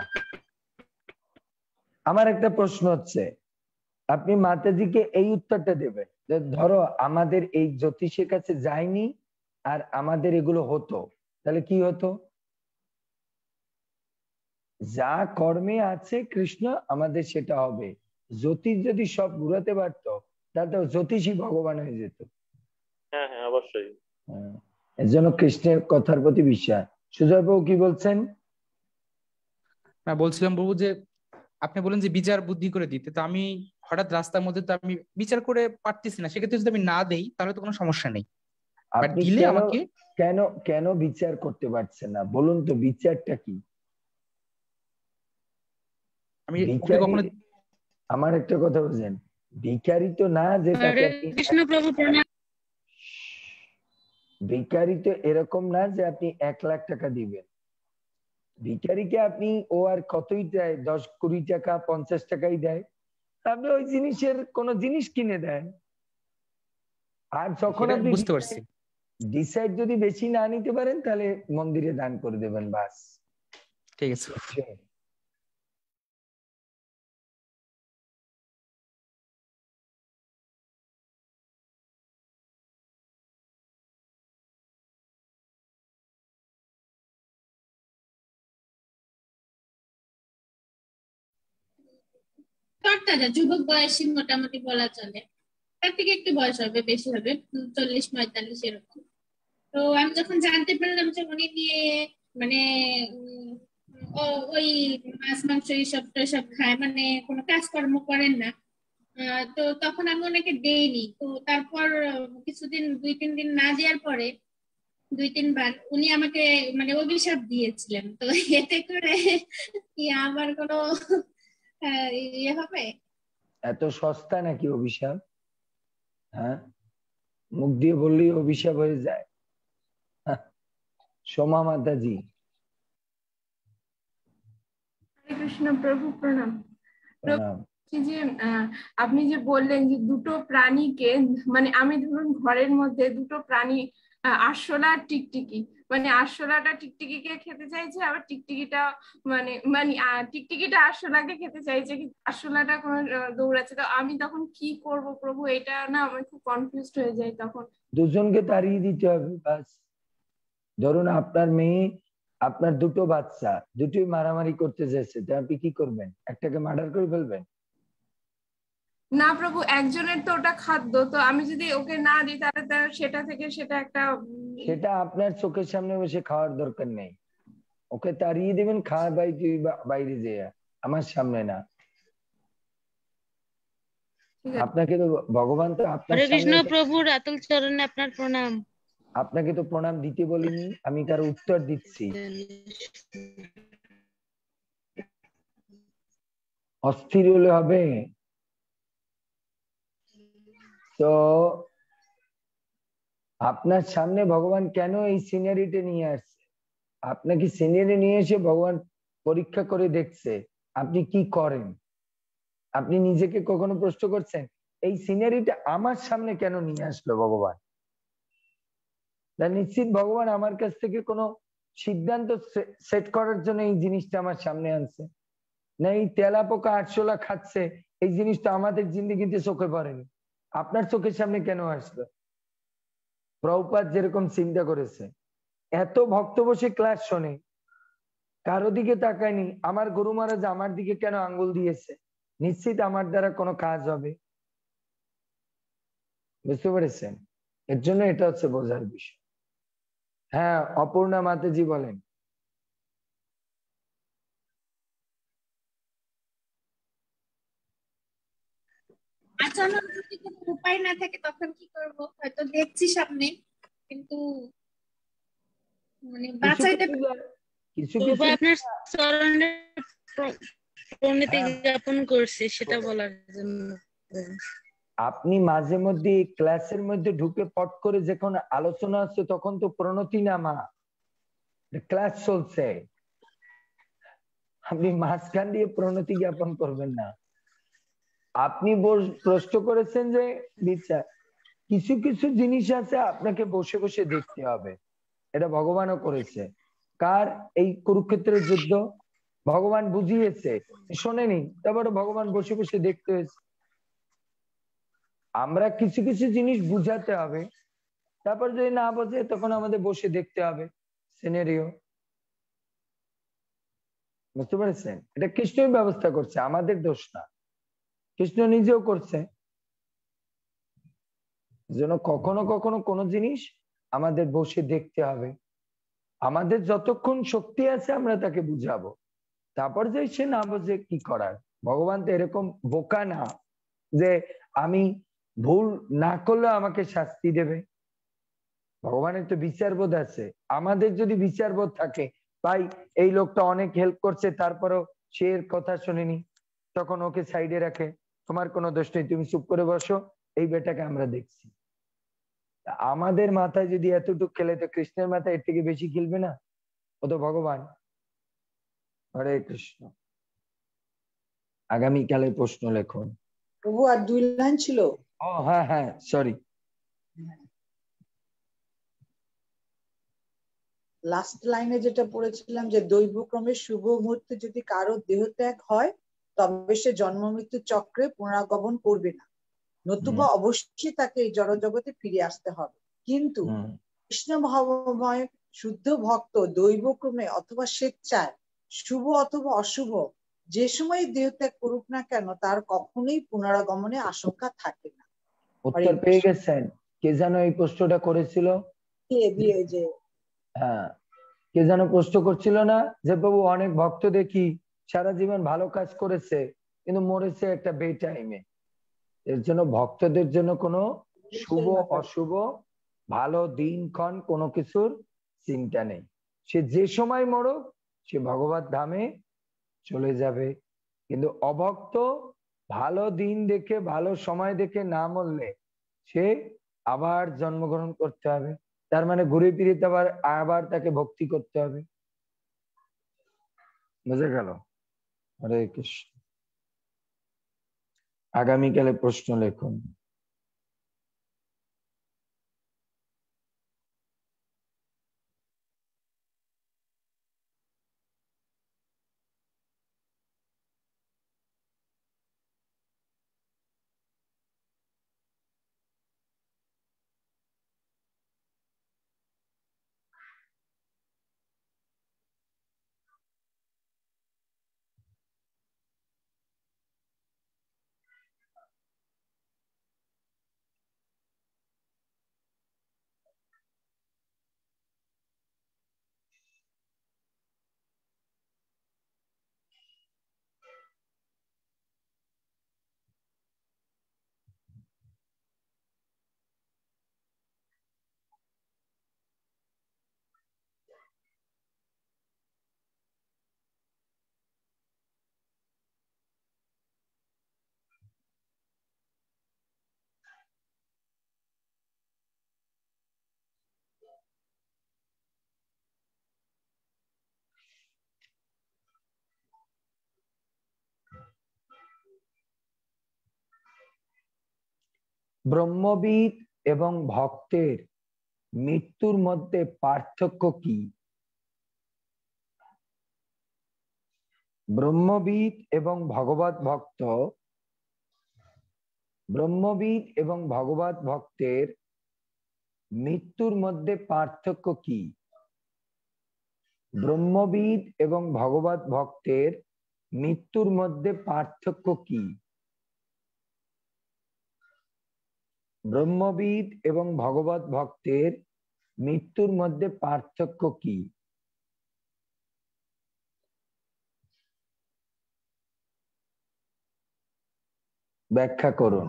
আমার একটা প্রশ্ন হচ্ছে, আপনি মাতাজিকে এই উত্তরটা দেবেন যে ধরো আমাদের এই জ্যোতিষের কাছে যায়নি আর আমাদের এগুলো হতো, তাহলে কি হতো? যা কর্মে আছে কৃষ্ণ আমাদের সেটা হবে। জ্যোতিষ যদি সব ঘুরাতে পারতো তাহলে তো জ্যোতিষই ভগবান হয়ে যেত। হ্যাঁ হ্যাঁ অবশ্যই। এর জন্য কৃষ্ণের কথার প্রতি বিশ্বাস। সুজয় বাবু কি বলছেন? বলছিলাম বাবু যে আপনি বলেন যে বিচার বুদ্ধি করে দিতে, তো আমি হঠাৎ রাস্তার মধ্যে তো আমি বিচার করে পারতেছি না, সেক্ষেত্রে যদি আমি না দেই তাহলে তো কোনো সমস্যা নেই। আপনি কেন বিচার করতে পারছেন না বলুন তো, বিচারটা কি? আমি আমার একটা কথা বলছেন, ভিখারি তো না যে তাকে ভিখারি তো এরকম না যে আপনি 1 লাখ টাকা দিবেন। ভিখারিকে আপনি ও আর কতই দেয়, 10-20 টাকা 50 টাকাই দেয়, আপনি ওই জিনিসের কোন জিনিস কিনে দেন। আর যখন আপনি বুঝতে পারছি, ডিসাইড যদি বেশি না নিতে পারেন তাহলে মন্দিরে দান করে দেবেন, বাস। ঠিক আছে। যুবক বয়সী মোটামুটি বলা চলে, তার থেকে একটু বয়স হবে, বেশি হবে, 40-45 এরকম। তো আমি যখন জানতে পারলাম যে উনি নিয়ে মানে ওই মাছ মাংস এইসব সব খায়, মানে কোনো কাজকর্ম করেন না, তো তখন আমি ওনাকে দেইনি। তো তারপর কিছুদিন 2-3 দিন না দেওয়ার পরে 2-3 বার উনি আমাকে মানে অভিশাপ দিয়েছিলেন। তো এতে করে কি আমার কোনো ইয়ে হবে? এত সস্তা নাকি অভিশাপ? হ্যাঁ, মুখ দিয়ে বললেই অভিশাপ হয়ে যায়। সোমা মাতাজি। হরে কৃষ্ণ প্রভু, প্রণাম। যে আপনি যে বললেন যে দুটো প্রাণীকে, মানে আমি ধরুন ঘরের মধ্যে দুটো প্রাণী, আরশোলা আর টিকটিকি, মানে আরশোলাটা টিকটিকিকে খেতে চাইছে, আবার টিকটিকিটা মানে মানে টিকটিকিটা আরশোলাকে খেতে চাইছে, আরশোলাটা কোনো দৌড়াচ্ছে। তো আমি তখন কি করব প্রভু? এটা না আমি খুব কনফিউজড হয়ে যাই তখন। দুজনকে তাড়িয়ে দিতে হবে, বাস। ধরুন আপনার মেয়ে, আপনার দুটো বাচ্চা, দুটোই মারামারি করতে যাচ্ছে, তো আপনি কি করবেন? একটাকে মার্ডার করে ফেলবেন? না প্রভু, একজনের তো ওটা খাদ্য, তো আমি যদি ওকে না দিই তাহলে সেটা থেকে সেটা একটা, সেটা আপনার চোখের সামনে বসে খাওয়ার দরকার নেই, ওকে তাড়িয়ে দেবেন, খাওয়ার বাইরে যেয়ে, আমার সামনে না। আপনাকে তো ভগবান তো আপনার হরে কৃষ্ণ প্রভু, রাতুল চরণে আপনার প্রণাম। আপনাকে তো প্রণাম দিতে বলিনি, আমি তার উত্তর দিচ্ছি। অস্থির হলে হবে? তো আপনার সামনে ভগবান কেন এই সিনারিটা নিয়ে আসছে? আপনাকে সিনারি নিয়ে এসে ভগবান পরীক্ষা করে দেখছে আপনি কি করেন। আপনি নিজেকে কখনো প্রশ্ন করছেন এই সিনারিটা আমার সামনে কেন নিয়ে আসলো ভগবান? নিশ্চিত ভগবান আমার কাছ থেকে কোনো সিদ্ধান্ত সেট করার জন্য এই জিনিসটা আমার সামনে আনছে। না এই তেলা পোকা আরশোলা খাচ্ছে, এই জিনিসটা আমাদের জিন্দেগিতে চোখে পড়েনি, আপনার চোখের সামনে কেন আসলো? প্রভুপাদ যেরকম চিন্তা করেছে, এত ভক্ত বসে ক্লাস শোনে, কারো দিকে তাকায়নি, আমার গুরু মহারাজ আমার দিকে কেন আঙ্গুল দিয়েছে, নিশ্চিত আমার দ্বারা কোনো কাজ হবে। বুঝতে পেরেছেন? এর জন্য এটা হচ্ছে বোঝার বিষয়। হ্যাঁ, অপূর্ণা মাতাজি বলেন। আচানক যদি কোনো উপায় না থাকে তখন কি করব? হয়তো দেখছি সামনে, কিন্তু মানে বাঁচাইতে কিছু প্রভু আপনার চরণে প্রণতি হ্যাঁ, জ্ঞাপন করছি সেটা বলার জন্য। আপনি মাঝে মধ্যে ক্লাসের মধ্যে ঢুকে পট করে যখন আলোচনা হচ্ছে তখন তো প্রণতি না মা, ক্লাস চলছে, আপনি মাঝখান দিয়ে প্রণতি জ্ঞাপন করবেন না। আপনি প্রশ্ন করেছেন যে বিচার, কিছু কিছু জিনিস আছে আপনাকে বসে বসে দেখতে হবে, এটা ভগবানও করেছে। কার? এই কুরুক্ষেত্রের যুদ্ধ ভগবান বুঝিয়েছে, শোনেনি, তারপরে ভগবান বসে বসে দেখতে হয়েছে। আমরা কিছু কিছু জিনিস বুঝাতে হবে, তারপর যদি না বোঝে তখন আমাদের বসে দেখতে হবে সিনারিও। বুঝতে পেরেছেন? এটা কৃষ্ণই ব্যবস্থা করছে, আমাদের দোষ না, কৃষ্ণ নিজেও করছে। যেন কখনো কখনো কোনো জিনিস আমাদের বসে দেখতে হবে, আমাদের যতক্ষণ শক্তি আছে আমরা তাকে বুঝাবো, তারপর যে সে না বোঝে কি করার। ভগবান তো এরকম বোকা না যে আমি ভুল না করলে আমাকে শাস্তি দেবে। ভগবানের তো বিচারবোধ আছে, আমাদের যদি বিচারবোধ থাকে, ভাই এই লোকটা অনেক হেল্প করছে তারপরেও সে এর কথা শোনেনি, তখন ওকে সাইডে রাখে, তোমার কোনো দোষ নেই, তুমি চুপ করে বসো, এই বেটাকে আমরা দেখছি। আমাদের মাথায় যদি এতটুকু খেলে, তো কৃষ্ণের মাথায় এর থেকে বেশি খেলবে না? ও তো ভগবান। হরে কৃষ্ণ। আগামীকালে প্রশ্ন লেখন। প্রভু আর 2 লাইন ছিল। ও হ্যাঁ হ্যাঁ, সরি। লাস্ট লাইনে যেটা পড়েছিলাম যে দৈবক্রমে শুভ মুহূর্তে যদি কারো দেহত্যাগ হয় তবে সে জন্ম মৃত্যু চক্রে পুনরাগমন করবে না, নতুবা অবশ্যই তাকে এই জড়জগতে ফিরে আসতে হবে। কিন্তু কৃষ্ণ ভাবময় শুদ্ধ ভক্ত দৈবক্রমে অথবা স্বেচ্ছায়, শুভ অথবা অশুভ, যে সময় দেহত্যাগ করুক না কেন তার কখনোই পুনরাগমনের আশঙ্কা থাকে না। উত্তর পেয়ে গেছেন? কে যেন এই প্রশ্নটা করেছিল? যে হ্যাঁ, কে যেন প্রশ্ন করছিল না যে প্রভু অনেক ভক্ত দেখি সারা জীবন ভালো কাজ করেছে কিন্তু মরেছে একটা বে টাইমে। এর জন্য ভক্তদের জন্য কোনো শুভ অশুভ, ভালো দিন ক্ষণ কোনো কিছুর চিন্তা নেই, সে যে সময় মরুক সে ভগবত ধামে চলে যাবে। কিন্তু অভক্ত ভালো দিন দেখে ভালো সময় দেখে না মরলে সে আবার জন্মগ্রহণ করতে হবে, তার মানে ঘুরে ফিরে আবার তাকে ভক্তি করতে হবে। বুঝে গেল? হরে কৃষ্ণ। আগামীকালে প্রশ্ন লেখুন। ব্রহ্মবিদ এবং ভক্তের মৃত্যুর মধ্যে পার্থক্য কি? ব্রহ্মবিদ এবং ভগবত ভক্ত, ব্রহ্মবিদ এবং ভগবত ভক্তের মৃত্যুর মধ্যে পার্থক্য কি? ব্রহ্মবিদ এবং ভগবত ভক্তের মৃত্যুর মধ্যে পার্থক্য কি? ব্রহ্মবিদ এবং ভগবত ভক্তের মৃত্যুর মধ্যে পার্থক্য কি? ব্যাখ্যা করুন।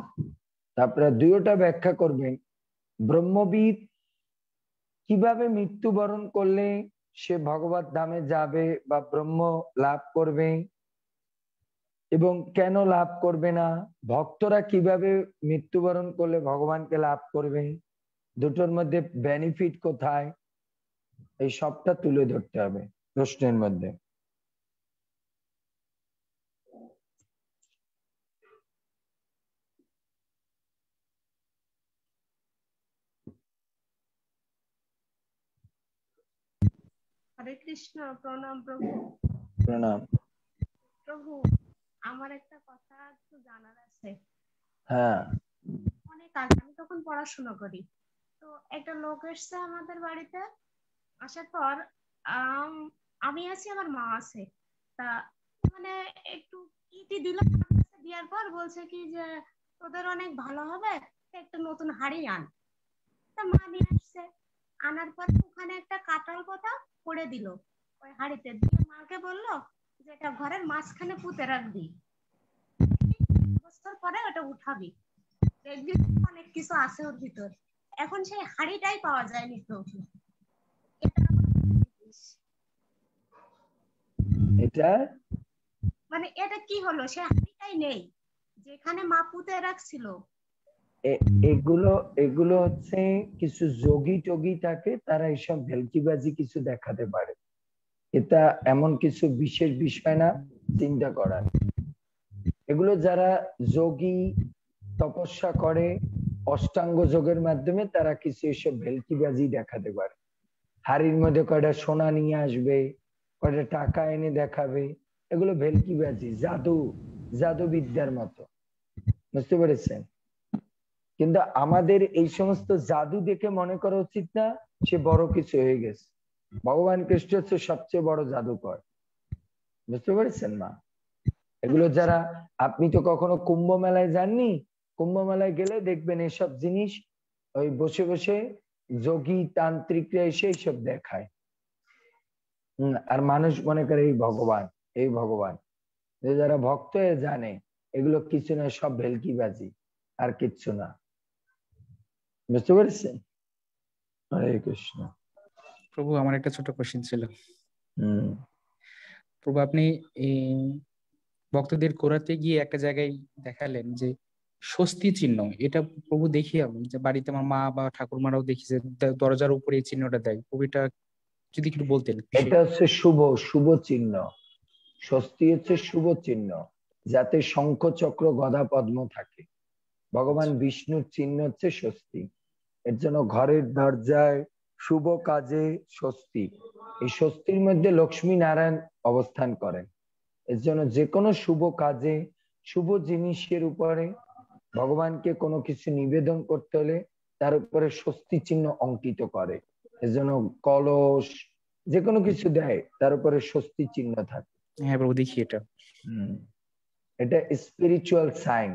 তারপরে দুইটা ব্যাখ্যা করবেন। ব্রহ্মবিদ কিভাবে মৃত্যুবরণ করলে সে ভগবত ধামে যাবে বা ব্রহ্ম লাভ করবে, এবং কেন লাভ করবে না? ভক্তরা কিভাবে মৃত্যুবরণ করলে ভগবানকে লাভ করবে, দুটোর মধ্যে বেনিফিট কোথায়, এই সবটা তুলে ধরতে হবে প্রশ্নের মধ্যে। হরে কৃষ্ণ। প্রণাম প্রভু। প্রণাম প্রভু, আমার একটা কথা একটু জানার আছে। হ্যাঁ, অনেক আগে আমি তখন পড়াশোনা করি, তো একটা লোক এসছে আমাদের বাড়িতে। আসার পর আমি আছি, আমার মা আছে। তা মানে একটু ইটি দিল, দেওয়ার পর বলছে কি যে তোদের অনেক ভালো হবে, একটা নতুন হাড়ি আন। তা মা নিয়ে আসছে। আনার পর ওখানে একটা কাঁঠাল পাতা পড়ে দিল ওই হাড়িতে, দিয়ে মাকে বললো যে এটা ঘরের মাঝখানে পুঁতে রাখবি, বছর পরে ওটা উঠাবি, দেখবি অনেক কিছু আছে ওর ভিতর। এখন সেই হাড়িটাই পাওয়া যায়নি প্রভু। এটা মানে এটা কি হলো, সে হাড়িটাই নেই যেখানে মা পুঁতে রাখছিল। এগুলো এগুলো হচ্ছে কিছু যোগী টোগী থাকে, তারা এইসব ভেলকিবাজি কিছু দেখাতে পারে। এটা এমন কিছু বিশেষ বিষয় না চিন্তা করার। এগুলো যারা যোগী তপস্যা করে অষ্টাঙ্গ যোগের মাধ্যমে, তারা কিছু এসব ভেলকিবাজি দেখাতে পারে। হাড়ির মধ্যে কয়টা সোনা নিয়ে আসবে, কয়টা টাকা এনে দেখাবে, এগুলো ভেলকিবাজি, জাদু, জাদুবিদ্যার মতো। বুঝতে পেরেছেন? কিন্তু আমাদের এই সমস্ত জাদু দেখে মনে করা উচিত না সে বড় কিছু হয়ে গেছে। ভগবান কৃষ্ণ হচ্ছে সবচেয়ে বড় জাদুকর। বুঝতে পেরেছেন মা? এগুলো যারা, আপনি তো কখনো কুম্ভ মেলায় যাননি, কুম্ভ মেলায় গেলে দেখবেন এসব জিনিস ওই বসে বসে যোগী তান্ত্রিকরা এসে এইসব দেখায়। আর মানুষ মনে করে এই ভগবান, এই ভগবান। যারা ভক্ত হয়ে জানে এগুলো কিছু না, সব ভেলকিবাজি আর কিচ্ছু না। বুঝতে পেরেছেন? হরে কৃষ্ণ। প্রভু, আমার একটা ছোট কোশ্চেন ছিল। প্রভু, আপনি ভক্তদের কোরাতে গিয়ে একটা জায়গায় দেখালেন যে স্বস্তি চিহ্ন, এটা প্রভু দেখি আমি যে বাড়িতে আমার মা বা ঠাকুরমারাও দেখি যে দরজার উপরে এই চিহ্নটা দেয়। প্রভু, এটা যদি একটু বলতেন। এটা হচ্ছে শুভ, শুভ চিহ্ন। স্বস্তি হচ্ছে শুভ চিহ্ন, যাতে শঙ্খ চক্র গদা পদ্ম থাকে। ভগবান বিষ্ণুর চিহ্ন হচ্ছে স্বস্তি। এর জন্য ঘরের দরজায় শুভ কাজে স্বস্তি, এই স্বস্তির মধ্যে লক্ষ্মী নারায়ণ অবস্থান করেন। এর জন্য যে কোনো শুভ কাজে, শুভ জিনিসের উপরে ভগবানকে কোনো কিছু নিবেদন করতে হলে তার উপরে স্বস্তি চিহ্ন অঙ্কিত করে। এর জন্য কলস যে কোনো কিছু দেয় তার উপরে স্বস্তি চিহ্ন থাকে। হ্যাঁ প্রভু, দেখি এটা। এটা স্পিরিচুয়াল সাইন,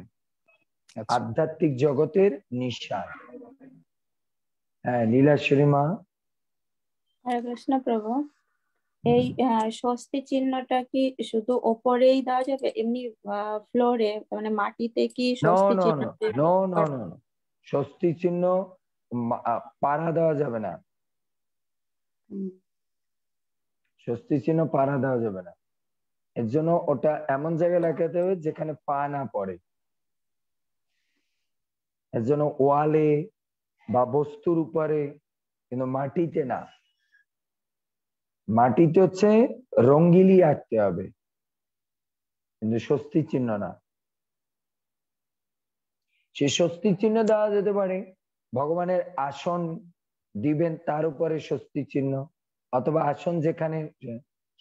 আধ্যাত্মিক জগতের নিশান। হ্যাঁ, লীলাশ্বরী মা। হরে কৃষ্ণ প্রভু, এই স্বস্তি চিহ্নটা কি শুধু ওপরেই দেওয়া যাবে, এমনি ফ্লোরে মানে মাটিতে কি স্বস্তি চিহ্ন? স্বস্তি চিহ্ন পাড়া দেওয়া যাবে না। স্বস্তি চিহ্ন পাড়া দেওয়া যাবে না। এর জন্য ওটা এমন জায়গায় লাগাতে হবে যেখানে পা না পড়ে। এর জন্য ওয়ালে বা বস্তুর উপরে, কিন্তু মাটিতে না। মাটিতে হচ্ছে রঙ্গিলি আঁকতে হবে, কিন্তু স্বস্তি চিহ্ন না। সে স্বস্তি চিহ্ন দেওয়া যেতে পারে ভগবানের আসন দিবেন তার উপরে স্বস্তি চিহ্ন, অথবা আসন যেখানে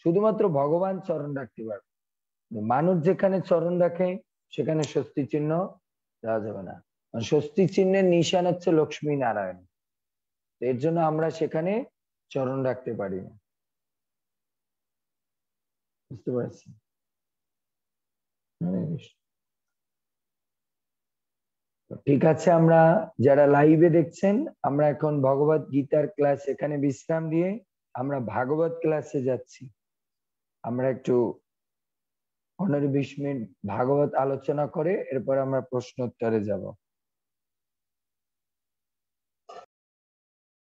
শুধুমাত্র ভগবান চরণ রাখতে পারবে মানুষ যেখানে চরণ রাখে সেখানে স্বস্তি চিহ্ন দেওয়া যাবে না। স্বস্তি চিহ্নের নিশান হচ্ছে লক্ষ্মী নারায়ণ, এর জন্য আমরা সেখানে চরণ রাখতে পারি না। বুঝতে পারছি? ঠিক আছে, আমরা যারা লাইভে দেখছেন, আমরা এখন ভগবত গীতার ক্লাস এখানে বিশ্রাম দিয়ে আমরা ভাগবত ক্লাসে যাচ্ছি। আমরা একটু 15-20 মিনিট ভাগবত আলোচনা করে এরপর আমরা প্রশ্ন উত্তরে যাব।